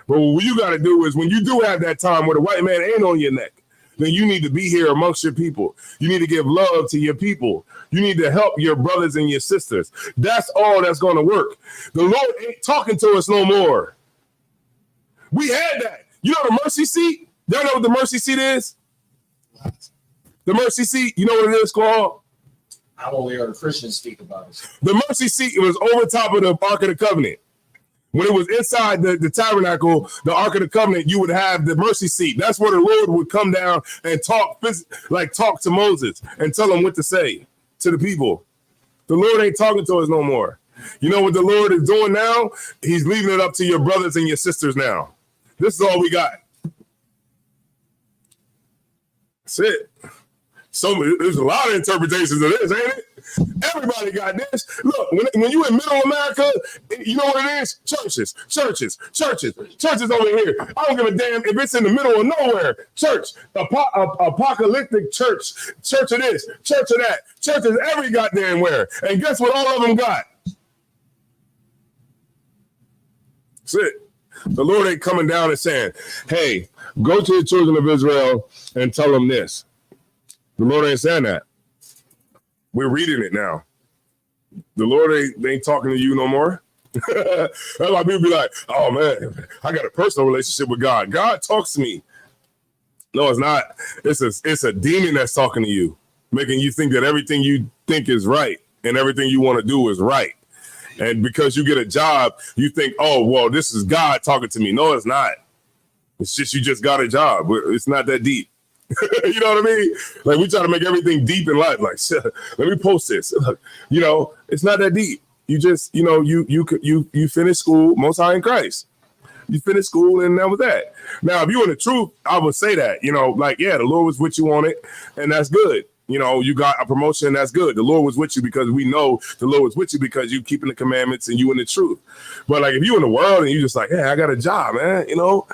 But what you got to do is when you do have that time where the white man ain't on your neck, then you need to be here amongst your people. You need to give love to your people. You need to help your brothers and your sisters. That's all that's going to work. The Lord ain't talking to us no more. We had that. You know the mercy seat? Y'all know what the mercy seat is? The mercy seat, you know what it is called? I only heard Christians speak about it. The mercy seat was over top of the Ark of the Covenant. When it was inside the tabernacle, the Ark of the Covenant, you would have the mercy seat. That's where the Lord would come down and talk to Moses and tell him what to say to the people. The Lord ain't talking to us no more. You know what the Lord is doing now? He's leaving it up to your brothers and your sisters now. This is all we got. That's it. So there's a lot of interpretations of this, ain't it? Everybody got this. Look, when you in middle America, you know what it is? Churches over here. I don't give a damn if it's in the middle of nowhere. Church, apocalyptic church of this, church of that, churches every goddamn where. And guess what all of them got? That's it. The Lord ain't coming down and saying, hey, go to the children of Israel and tell them this. The Lord ain't saying that. We're reading it now. The Lord ain't talking to you no more. That's why people be like, oh man, I got a personal relationship with God. God talks to me. No, it's not. It's a demon that's talking to you. making you think that everything you think is right and everything you want to do is right. And because you get a job, you think, oh, well, this is God talking to me. No, it's not. It's just you just got a job. It's not that deep. You know what I mean? Like, we try to make everything deep in life. Like, let me post this. You know, it's not that deep. You just, you know, you finish school, Most High in Christ. You finish school and that was that. Now, if you in the truth, I would say that, you know, like, yeah, the Lord was with you on it, and that's good. You know, you got a promotion, that's good. The Lord was with you because we know the Lord was with you because you keeping the commandments and you in the truth. But like, if you in the world and you just like, hey, I got a job, man, you know,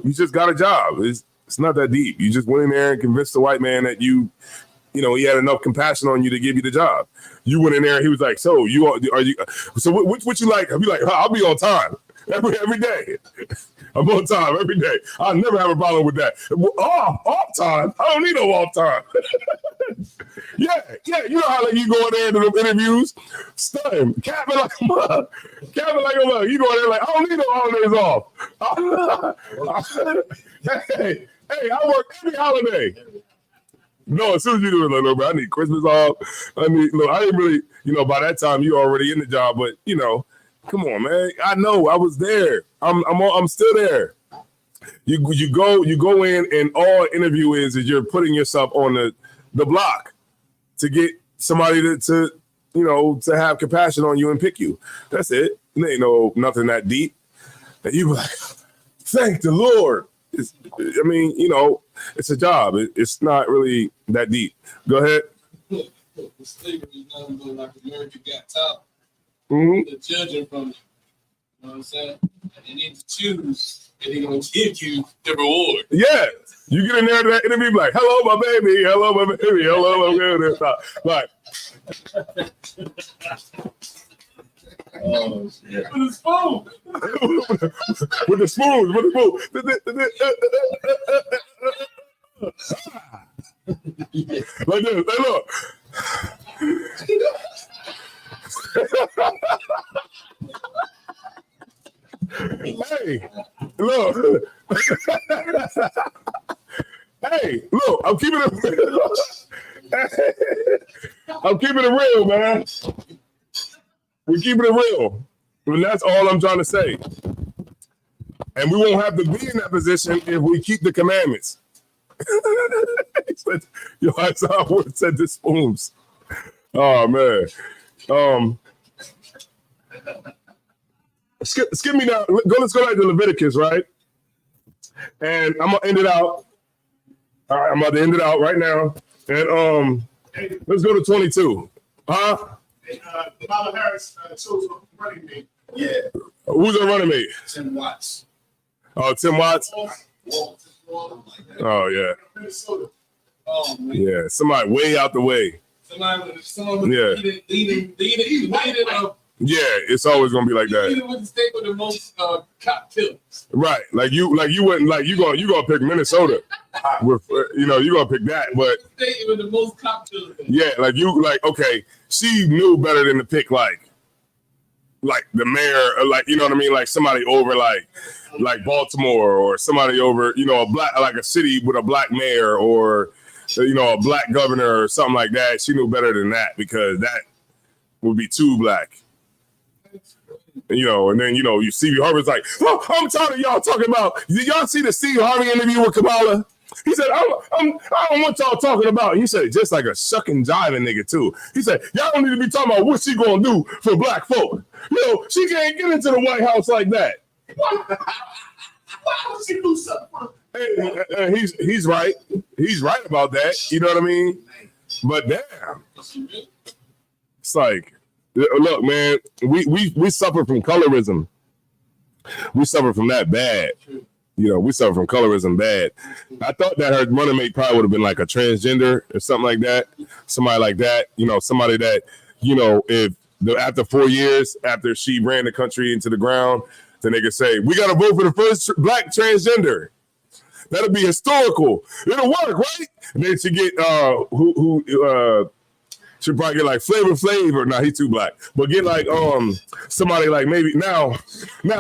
you just got a job. It's not that deep. You just went in there and convinced the white man that you know, he had enough compassion on you to give you the job. You went in there and he was like, so what you like? I'll be like, I'll be on time every day. I'm on time every day. I never have a problem with that. Off time? I don't need no off time. Yeah. You know how like you go in there to the interviews, stunning, capping like a mug. You go in there like, I don't need no holidays off. Hey, I work every holiday. No, as soon as you do it, like, no, bro, I need Christmas off. I didn't really, you know, by that time you already in the job, but you know, come on, man. I know I was there. I'm still there. You go in, and all interview is you're putting yourself on the block to get somebody to you know, to have compassion on you and pick you. That's it. There ain't nothing that deep. And you like, thank the Lord. I mean, you know, it's a job. It's not really that deep. Go ahead. Slavery is nothing but like America Got Top. Mm-hmm. The judging from it. You know what I'm saying? And you need to choose, and they're going to give you the reward. Yeah. You get in there to that interview, like, hello, my baby. Hello, my baby. Hello, my baby. Like, Oh, shit. With a spoon. with the spoon. Like this. Hey, look. Hey, look. Hey, look. I'm keeping it real. I'm keeping it real, man. We're keeping it real. And that's all I'm trying to say. And we won't have to be in that position if we keep the commandments. Yo, I saw what said the spoons. Oh man. Skip me now. Let's go back to Leviticus, right? And I'm gonna end it out. All right, I'm about to end it out right now. And let's go to 22. Huh? Kamala Harris chose running mate. Yeah. Who's the running mate? Tim Watts. Oh, Tim Watts. Oh yeah. Minnesota. Oh, man. Yeah. Somebody way out the way. Somebody Yeah. leading Yeah, it's always gonna be like that. Leading with the state with the most cop killers. Right. Like you wouldn't like you gonna pick Minnesota. With you know, you're gonna pick that, but State with the most cop killers. yeah, okay, she knew better than to pick like the mayor, or like, you know what I mean, like somebody over like Baltimore, or somebody over, you know, a city with a black mayor, or you know, a black governor or something like that. She knew better than that, because that would be too black. You know, and then, you know, you Stevie Harvey's like, oh, I'm tired of y'all talking about. Did y'all see the Steve Harvey interview with Kamala? He said, I don't want y'all talking about. He said, just like a shucking jiving nigga too. He said, y'all don't need to be talking about what she gonna do for black folk. You know, she can't get into the White House like that. Why would she do something? And he's right. He's right about that. You know what I mean? But damn, it's like, look, man, we suffer from colorism. We suffer from that bad. You know, we suffer from colorism bad. I thought that her running mate probably would have been like a transgender or something like that. Somebody like that. You know, somebody that, you know, after 4 years, after she ran the country into the ground, then they could say, we got to vote for the first black transgender. That'll be historical. It'll work, right? And then she get she'll probably get like Flavor Flav, or he's too black. But get like somebody like maybe now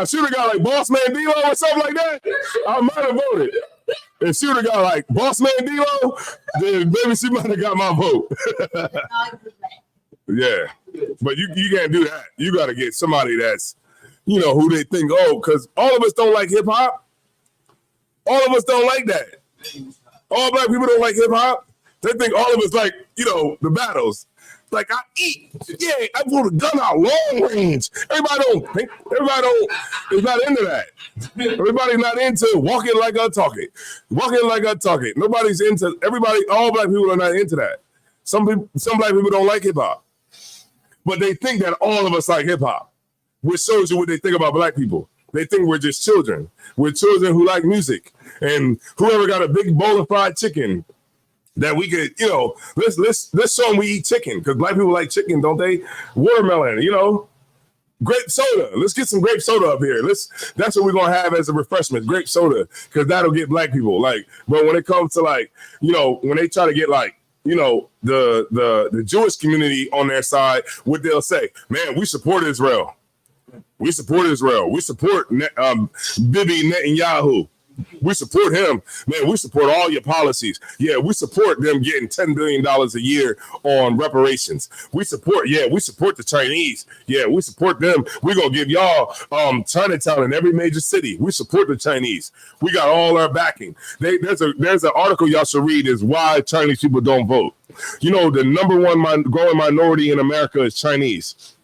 she would have got like Boss Man D-Lo or something like that. I might have voted. If she would have got like Boss Man D-Lo, then maybe she might have got my vote. Yeah, but you can't do that. You got to get somebody that's, you know, who they think, oh, because all of us don't like hip hop. All of us don't like that. All black people don't like hip hop. They think all of us like, you know, the battles. Like I eat, yeah, I pull the gun out long range. Everybody is not into that. Everybody's not into walking like I talk it. Walking like I talk it. Nobody's into, all black people are not into that. Some black people don't like hip hop. But they think that all of us like hip hop, which shows you what they think about black people. They think we're just children. We're children who like music. And whoever got a big bowl of fried chicken that we could, you know, let's show them we eat chicken, because black people like chicken, don't they? Watermelon, you know, grape soda. Let's get some grape soda up here. That's what we're gonna have as a refreshment, grape soda, because that'll get black people. Like, but when it comes to like, you know, when they try to get like, you know, the Jewish community on their side, what they'll say, man, we support Israel. We support Israel. We support Bibi Netanyahu. We support him. Man, we support all your policies. Yeah, we support them getting $10 billion a year on reparations. We support the Chinese. Yeah, we support them. We're going to give y'all Chinatown in every major city. We support the Chinese. We got all our backing. There's an article y'all should read, is why Chinese people don't vote. You know, the number one growing minority in America is Chinese,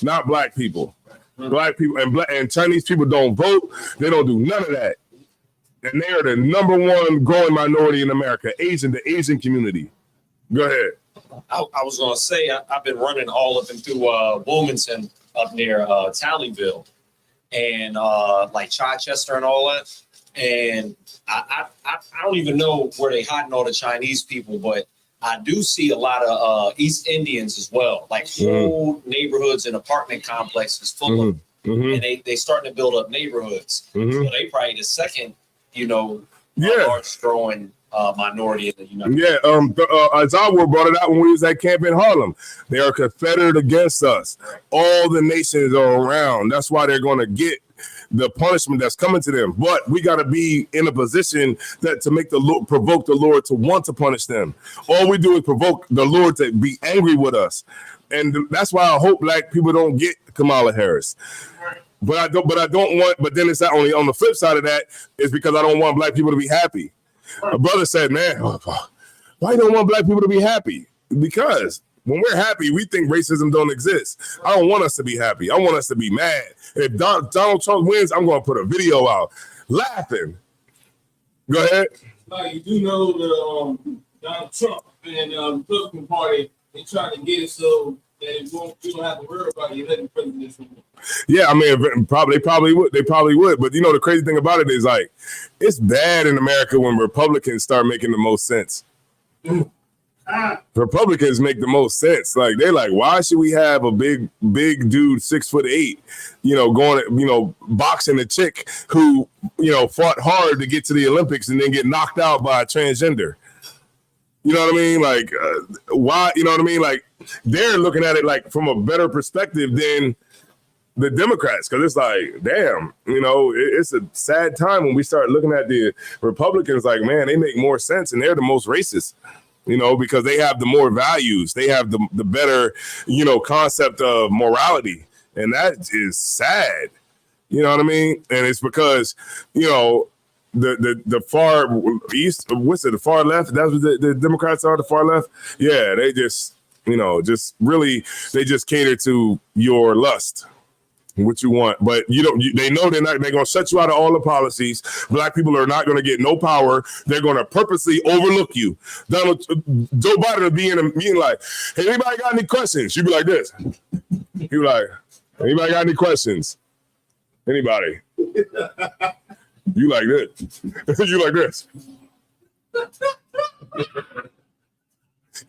not black people. Black people and Chinese people don't vote. They don't do none of that. And they are the number one growing minority in America, the Asian community. Go ahead. I was going to say, I've been running all up and through Wilmington up near Tallyville and like Chichester and all that. And I don't even know where they hiding all the Chinese people, but I do see a lot of East Indians as well, like whole neighborhoods and apartment complexes full of them. And they starting to build up neighborhoods. So they probably the second, you know, largest growing minority in the United States. Azawar brought it out when we was at camp in Harlem. They are confederate against us. All the nations are around. That's why they're going to get the punishment that's coming to them. But we got to be in a position that to make provoke the Lord to want to punish them. All we do is provoke the Lord to be angry with us. And that's why I hope black people don't get Kamala Harris. But I don't want, but then it's not only on the flip side of that, is because I don't want black people to be happy. A brother said, man, why you don't want black people to be happy? Because when we're happy, we think racism don't exist. I don't want us to be happy. I want us to be mad. If Donald Trump wins, I'm going to put a video out laughing. Go ahead. You do know the Donald Trump and the Republican Party, they trying to get it so that you don't have to worry about the elected president. Yeah, I mean, they probably would. But you know, the crazy thing about it is, like, it's bad in America when Republicans start making the most sense. Republicans make the most sense. Like, they're like, why should we have a big dude, 6'8", you know, going, you know, boxing a chick who, you know, fought hard to get to the Olympics and then get knocked out by a transgender? You know what I mean? Like, why? You know what I mean? Like, they're looking at it like from a better perspective than the Democrats, because it's like, damn, you know, it's a sad time when we start looking at the Republicans like, man, they make more sense and they're the most racist, you know, because they have the more values. They have the better, you know, concept of morality. And that is sad. You know what I mean? And it's because, you know, the far east, what's it, the far left? That's what the Democrats are, the far left? Yeah, they just, you know, just really, they just cater to your lust. What you want, but they know they're going to shut you out of all the policies. Black people are not going to get no power. They're going to purposely overlook you. Joe Biden will be in a meeting like, hey, anybody got any questions? You'd be like this. He'd be like, anybody got any questions? Anybody? You like this. You like this.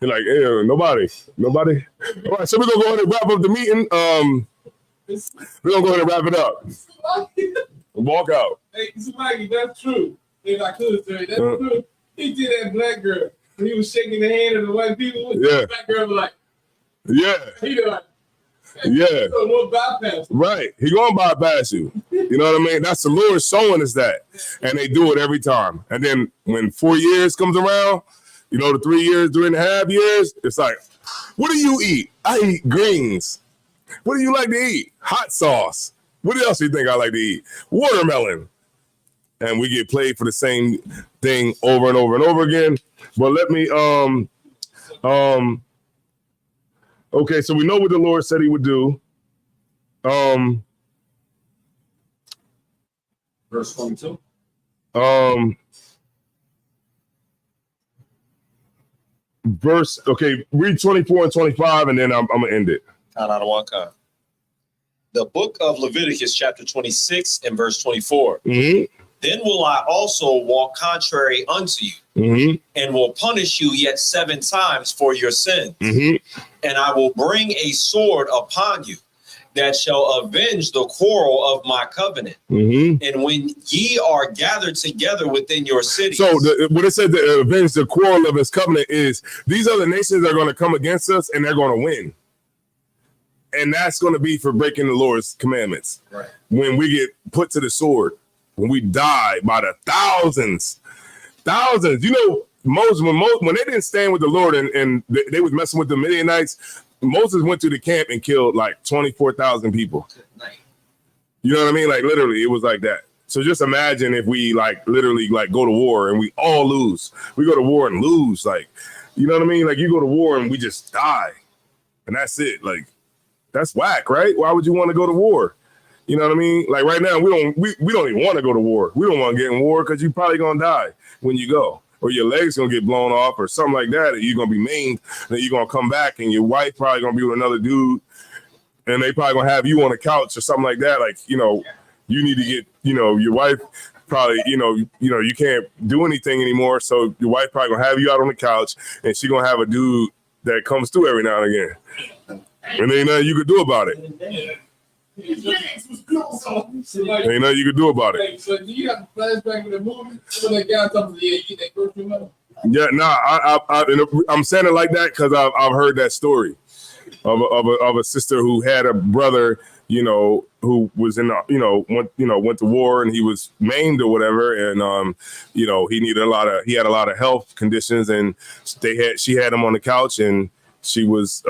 You're like, yeah, nobody. All right, so we're going to go ahead and wrap up the meeting. We're going to go ahead and wrap it up. Walk out. Hey, Smikey, that's true. If I could say, that's true. He did that black girl. When he was shaking the hand of the white people. Yeah. The black girl was like, yeah. He like, Yeah. So we'll bypass. Right. He gonna bypass you. You know what I mean? That's the Lord showing us that. And they do it every time. And then when 4 years comes around, you know, the 3 years, 3.5 years, it's like, what do you eat? I eat greens. What do you like to eat? Hot sauce. What else do you think I like to eat? Watermelon. And we get played for the same thing over and over and over again. But let me okay, so we know what the Lord said he would do. Verse 22. Read 24 and 25, and then I'm gonna end it. Count out of one kind. The book of Leviticus, chapter 26 and verse 24. Mm-hmm. Then will I also walk contrary unto you, Mm-hmm. and will punish you yet 7 times for your sins. Mm-hmm. And I will bring a sword upon you that shall avenge the quarrel of my covenant. Mm-hmm. And when ye are gathered together within your cities. So what it said to avenge the quarrel of his covenant is these other nations are going to come against us and they're going to win. And that's going to be for breaking the Lord's commandments. Right. When we get put to the sword, when we die by the thousands. You know, Moses, when they didn't stand with the Lord and they was messing with the Midianites, Moses went to the camp and killed like 24,000 people. You know what I mean? Like literally, it was like that. So just imagine if we like literally like go to war and we all lose. We go to war and lose. Like, you know what I mean? Like you go to war and we just die. And that's it. Like, that's whack, right? Why would you want to go to war? You know what I mean? Like right now, we don't even want to go to war. We don't want to get in war because you're probably gonna die when you go, or your legs gonna get blown off, or something like that. And you're gonna be maimed, and you're gonna come back, and your wife probably gonna be with another dude, and they probably gonna have you on the couch or something like that. Like, you know, you need to get, you know, your wife probably, you know, you can't do anything anymore, so your wife probably gonna have you out on the couch, and she gonna have a dude that comes through every now and again, and there ain't nothing you could do about it. Ain't nothing you could do about it. So do you have a flashback of the movie when that guy told me, you get that grocery money? Yeah, I'm saying it like that because I've heard that story of a sister who had a brother, you know, who was in the, went to war and he was maimed or whatever, and you know, he had a lot of health conditions, and she had him on the couch, and she was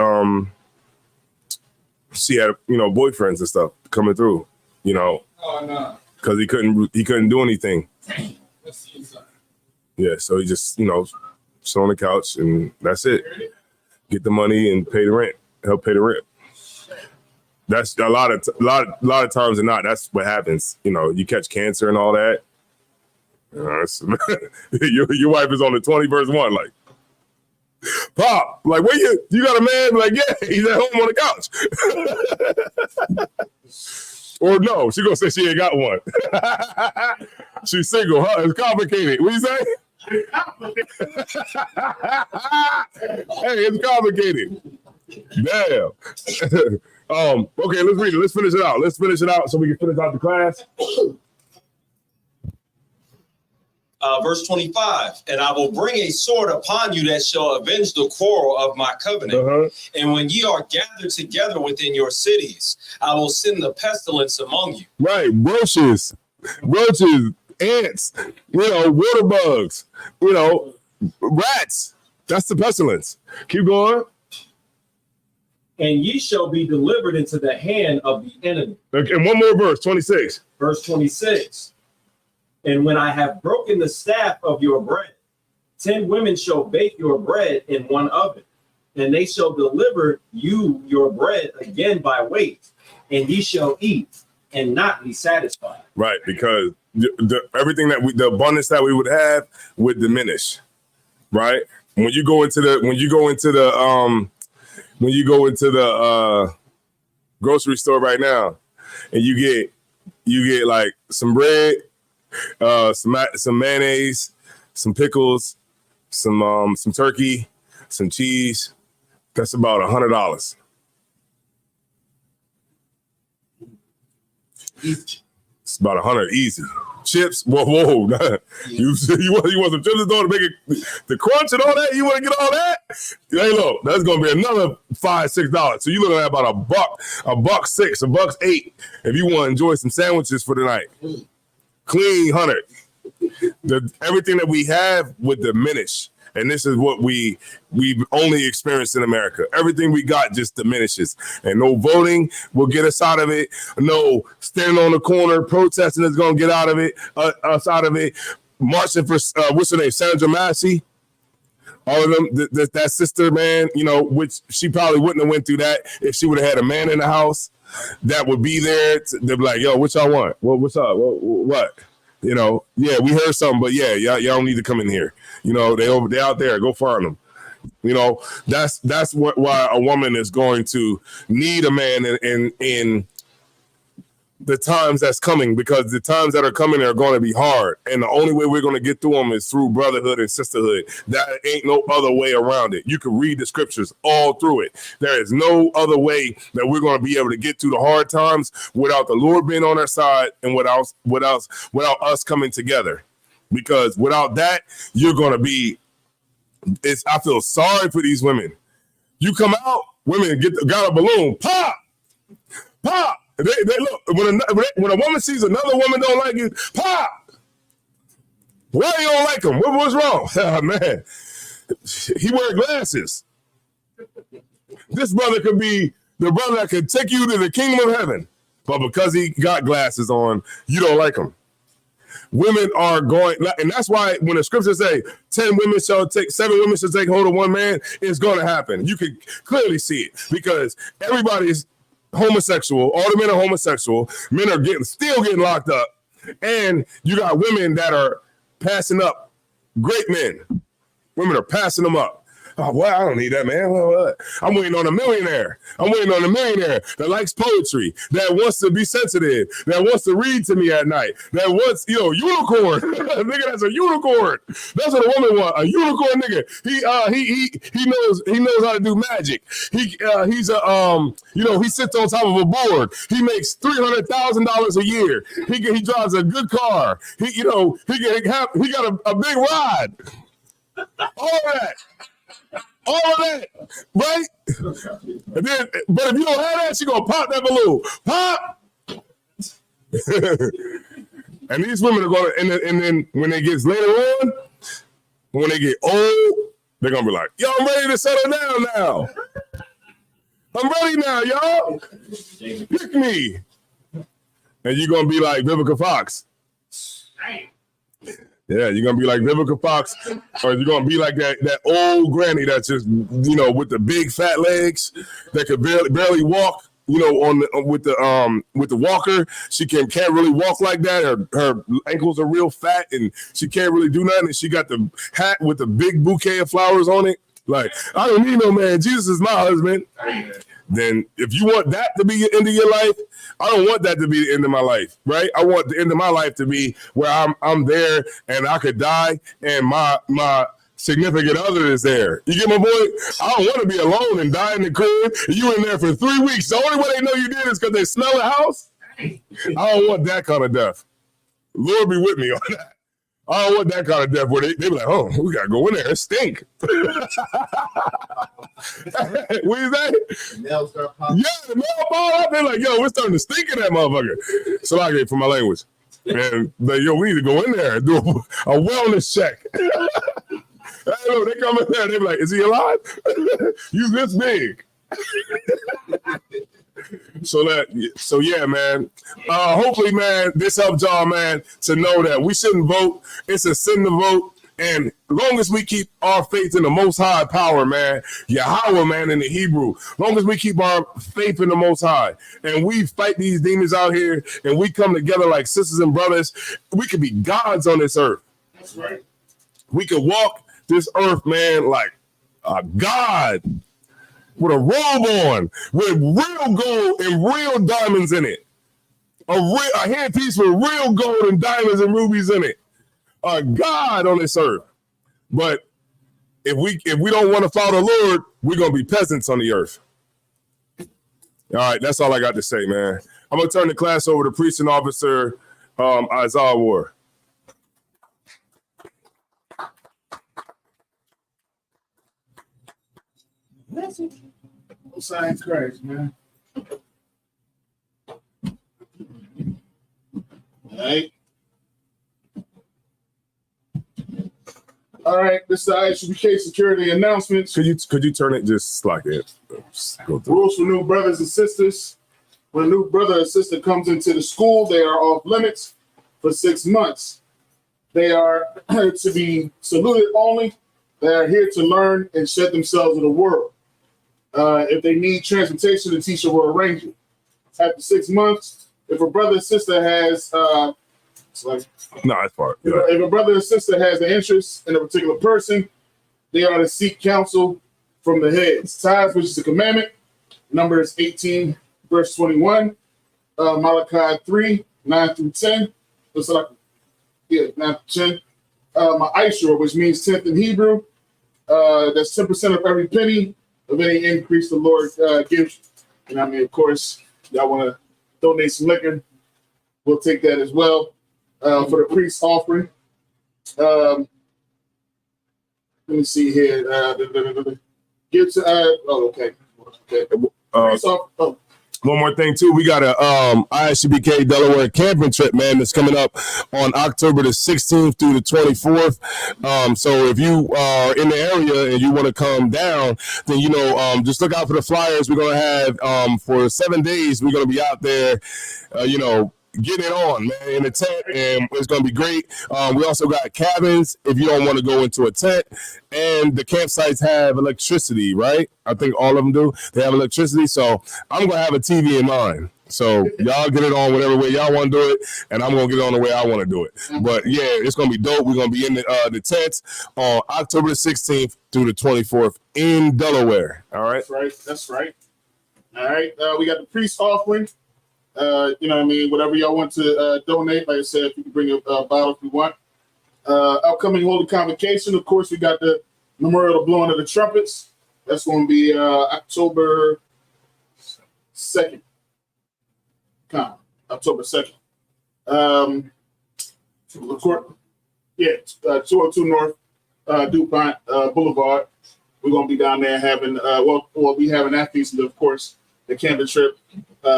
she had, you know, boyfriends and stuff coming through, you know, because he couldn't do anything. Yeah, so he just, you know, sit on the couch and that's it. Get the money and pay the rent, help pay the rent. That's a lot of times than not. That's what happens. You know, you catch cancer and all that. Your wife is on the 21st one, like, Pop, like, where you got a man? Like, yeah, he's at home on the couch. Or no, she gonna say she ain't got one. She's single, huh? It's complicated. What you say? Hey, it's complicated. Damn. Okay, let's read it. Let's finish it out so we can finish out the class. Verse 25, and I will bring a sword upon you that shall avenge the quarrel of my covenant. And when ye are gathered together within your cities, I will send the pestilence among you. Right, roaches, ants, you know, water bugs, you know, rats. That's the pestilence. Keep going. And ye shall be delivered into the hand of the enemy. Okay, and one more verse, 26. Verse 26. And when I have broken the staff of your bread, 10 women shall bake your bread in one oven, and they shall deliver you your bread again by weight, and ye shall eat and not be satisfied. Right, because everything the abundance that we would have would diminish. Right, when you go into the grocery store right now, and you get like some bread, some mayonnaise, some pickles, some turkey, some cheese. That's about $100. It's about $100 easy. chips. Whoa. You want some chips to make it the crunch and all that? You want to get all that? Hey, look, that's gonna be another $5-6. So you looking at about $1.06, $1.08 if you want to enjoy some sandwiches for the night. Clean 100. Everything that we have would diminish. And this is what we've only experienced in America. Everything we got just diminishes. And no voting will get us out of it. No standing on the corner protesting is going to get us out of it. Marching for, what's her name, Sandra Massey. All of them, that sister, man, you know, which she probably wouldn't have went through that if she would have had a man in the house that would be there. They'd be like, yo, what y'all want? Well, what's up? What? You know, yeah, we heard something, but yeah, y'all don't need to come in here. You know, they out there. Go find them. You know, that's why a woman is going to need a man in the times that's coming, because the times that are coming are going to be hard, and the only way we're going to get through them is through brotherhood and sisterhood. That ain't no other way around it. You can read the scriptures all through it. There is no other way that we're going to be able to get through the hard times without the Lord being on our side and without us coming together. Because without that, you're going to be. I feel sorry for these women. You come out, women got a balloon, pop. They look, when a woman sees another woman don't like you, pop. Why you don't like him? What's wrong? Oh, man, he wears glasses. This brother could be the brother that could take you to the kingdom of heaven, but because he got glasses on, you don't like him. Women are going, and that's why when the scriptures say 7 women shall take hold of one man, it's going to happen. You can clearly see it because everybody's homosexual. All the men are homosexual. Men are still getting locked up, and you got women that are passing up great men. Women are passing them up. Oh, well, I don't need that, man. Well, I'm waiting on a millionaire. That likes poetry, that wants to be sensitive, that wants to read to me at night, that wants, unicorn. Nigga, that's a unicorn. That's what a woman wants. A unicorn nigga. He knows how to do magic. He sits on top of a board. He makes $300,000 a year. He drives a good car. He got a big ride. All of that, right? And then, but if you don't have that, she gonna pop that balloon. Pop! And these women are gonna, and then when it gets later on, when they get old, they're gonna be like, yo, I'm ready to settle down now. I'm ready now, y'all. Pick me. And you're gonna be like Vivica Fox. Yeah, you're going to be like Vivica Fox, or you're going to be like that old granny that's just, with the big fat legs that could barely walk, with the walker. She can't really walk like that. Her ankles are real fat and she can't really do nothing. And she got the hat with the big bouquet of flowers on it. Like, I don't need no man. Jesus is my husband. Then if you want that to be the end of your life, I don't want that to be the end of my life, right? I want the end of my life to be where I'm there and I could die and my significant other is there. You get my point? I don't want to be alone and die in the crib. You in there for 3 weeks. The only way they know you did is because they smell the house. I don't want that kind of death. Lord be with me on that. I don't want that kind of death where they be like, oh, we got to go in there. It stink. What is that? The nails start popping. Yeah, the nail ball up. They're like, yo, we're starting to stink in that motherfucker. So I get for my language. And like, yo, we need to go in there and do a wellness check. Hey, look, they come in there. They be like, is he alive? You this big. So yeah, man. Hopefully, man, this helped y'all, man, to know that we shouldn't vote. It's a sin to vote. And as long as we keep our faith in the Most High power, man, Yahweh, man, in the Hebrew, as long as we keep our faith in the Most High and we fight these demons out here and we come together like sisters and brothers, we could be gods on this earth. That's right. We could walk this earth, man, like a god with a robe on, with real gold and real diamonds in it. A handpiece with real gold and diamonds and rubies in it. A God on this earth. But if we don't want to follow the Lord, we're going to be peasants on the earth. All right, that's all I got to say, man. I'm going to turn the class over to Preaching Officer Isaiah Ward. Science Christ, man. All right. This is the ISUPK security announcements. Could you turn it just like it? Go through. Rules for new brothers and sisters. When a new brother or sister comes into the school, they are off limits for 6 months. They are to be saluted only. They are here to learn and shed themselves in the world. If they need transportation, the teacher will arrange it. After 6 months, if a brother or sister has, it's part. If a brother or sister has an interest in a particular person, they are to seek counsel from the heads. Tithes, which is a commandment. Numbers 18, verse 21. Malachi 3, 9 through 10. It's like, 9 through 10. Ma'ishur, which means 10th in Hebrew. That's 10% of every penny of any increase the Lord gives. And I mean, of course, y'all want to donate some liquor, we'll take that as well. For the priest's offering. Let me see here. Give to okay. One more thing too, we got a ISUPK Delaware camping trip, man, that's coming up on October the 16th through the 24th. So if you are in the area and you want to come down, then just look out for the flyers. We're gonna have for 7 days. We're gonna be out there, getting it on, man, in a tent, and it's going to be great. We also got cabins if you don't want to go into a tent, and the campsites have electricity, right? I think all of them do. They have electricity, so I'm going to have a TV in mine. So y'all get it on whatever way y'all want to do it, and I'm going to get it on the way I want to do it. But, yeah, it's going to be dope. We're going to be in the tents on October the 16th through the 24th in Delaware, all right? That's right. All right, we got the priest offering. Whatever y'all want to donate, like I said, if you can bring a bottle if you want. Upcoming Holy Convocation, of course, we got the memorial blowing of the trumpets. That's going to be October 2nd. October 2nd. 202 North DuPont Boulevard. We're going to be down there having, we'll be having that feast, of course. The camping trip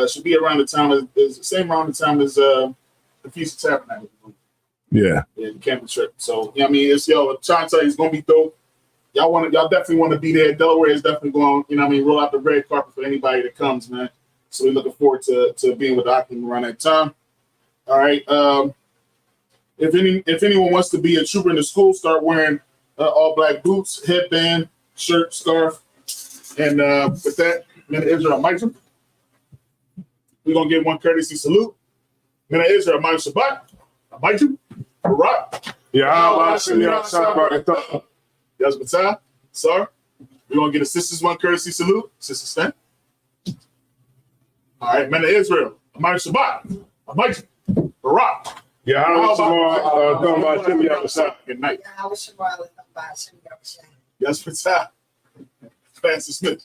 should be around the time is the same around the time as the Feast of Tabernacles. Yeah, the camping trip. So it's I'm trying to tell you, it's gonna be dope. Y'all definitely want to be there. Delaware is definitely going. Roll out the red carpet for anybody that comes, man. So we're looking forward to being with Akim around that time. All right. If anyone wants to be a trooper in the school, start wearing all black boots, headband, shirt, scarf, and with that. Men of Israel, Ma'aseh. We're going to give one courtesy salute. Men of Israel, Ma'aseh Shabbat. Ma'aseh. Barak. Yes, Batah. Sir. We're going to get a sisters one courtesy salute. Sister Stan. All right, Men of Israel, Ma'aseh Shabbat. Ma'aseh. Barak. Good night. Yes, Batah. Francis Smith.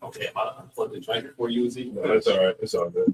Okay, I'm unplugged the charger for you, Z. No, that's all right. It's all good.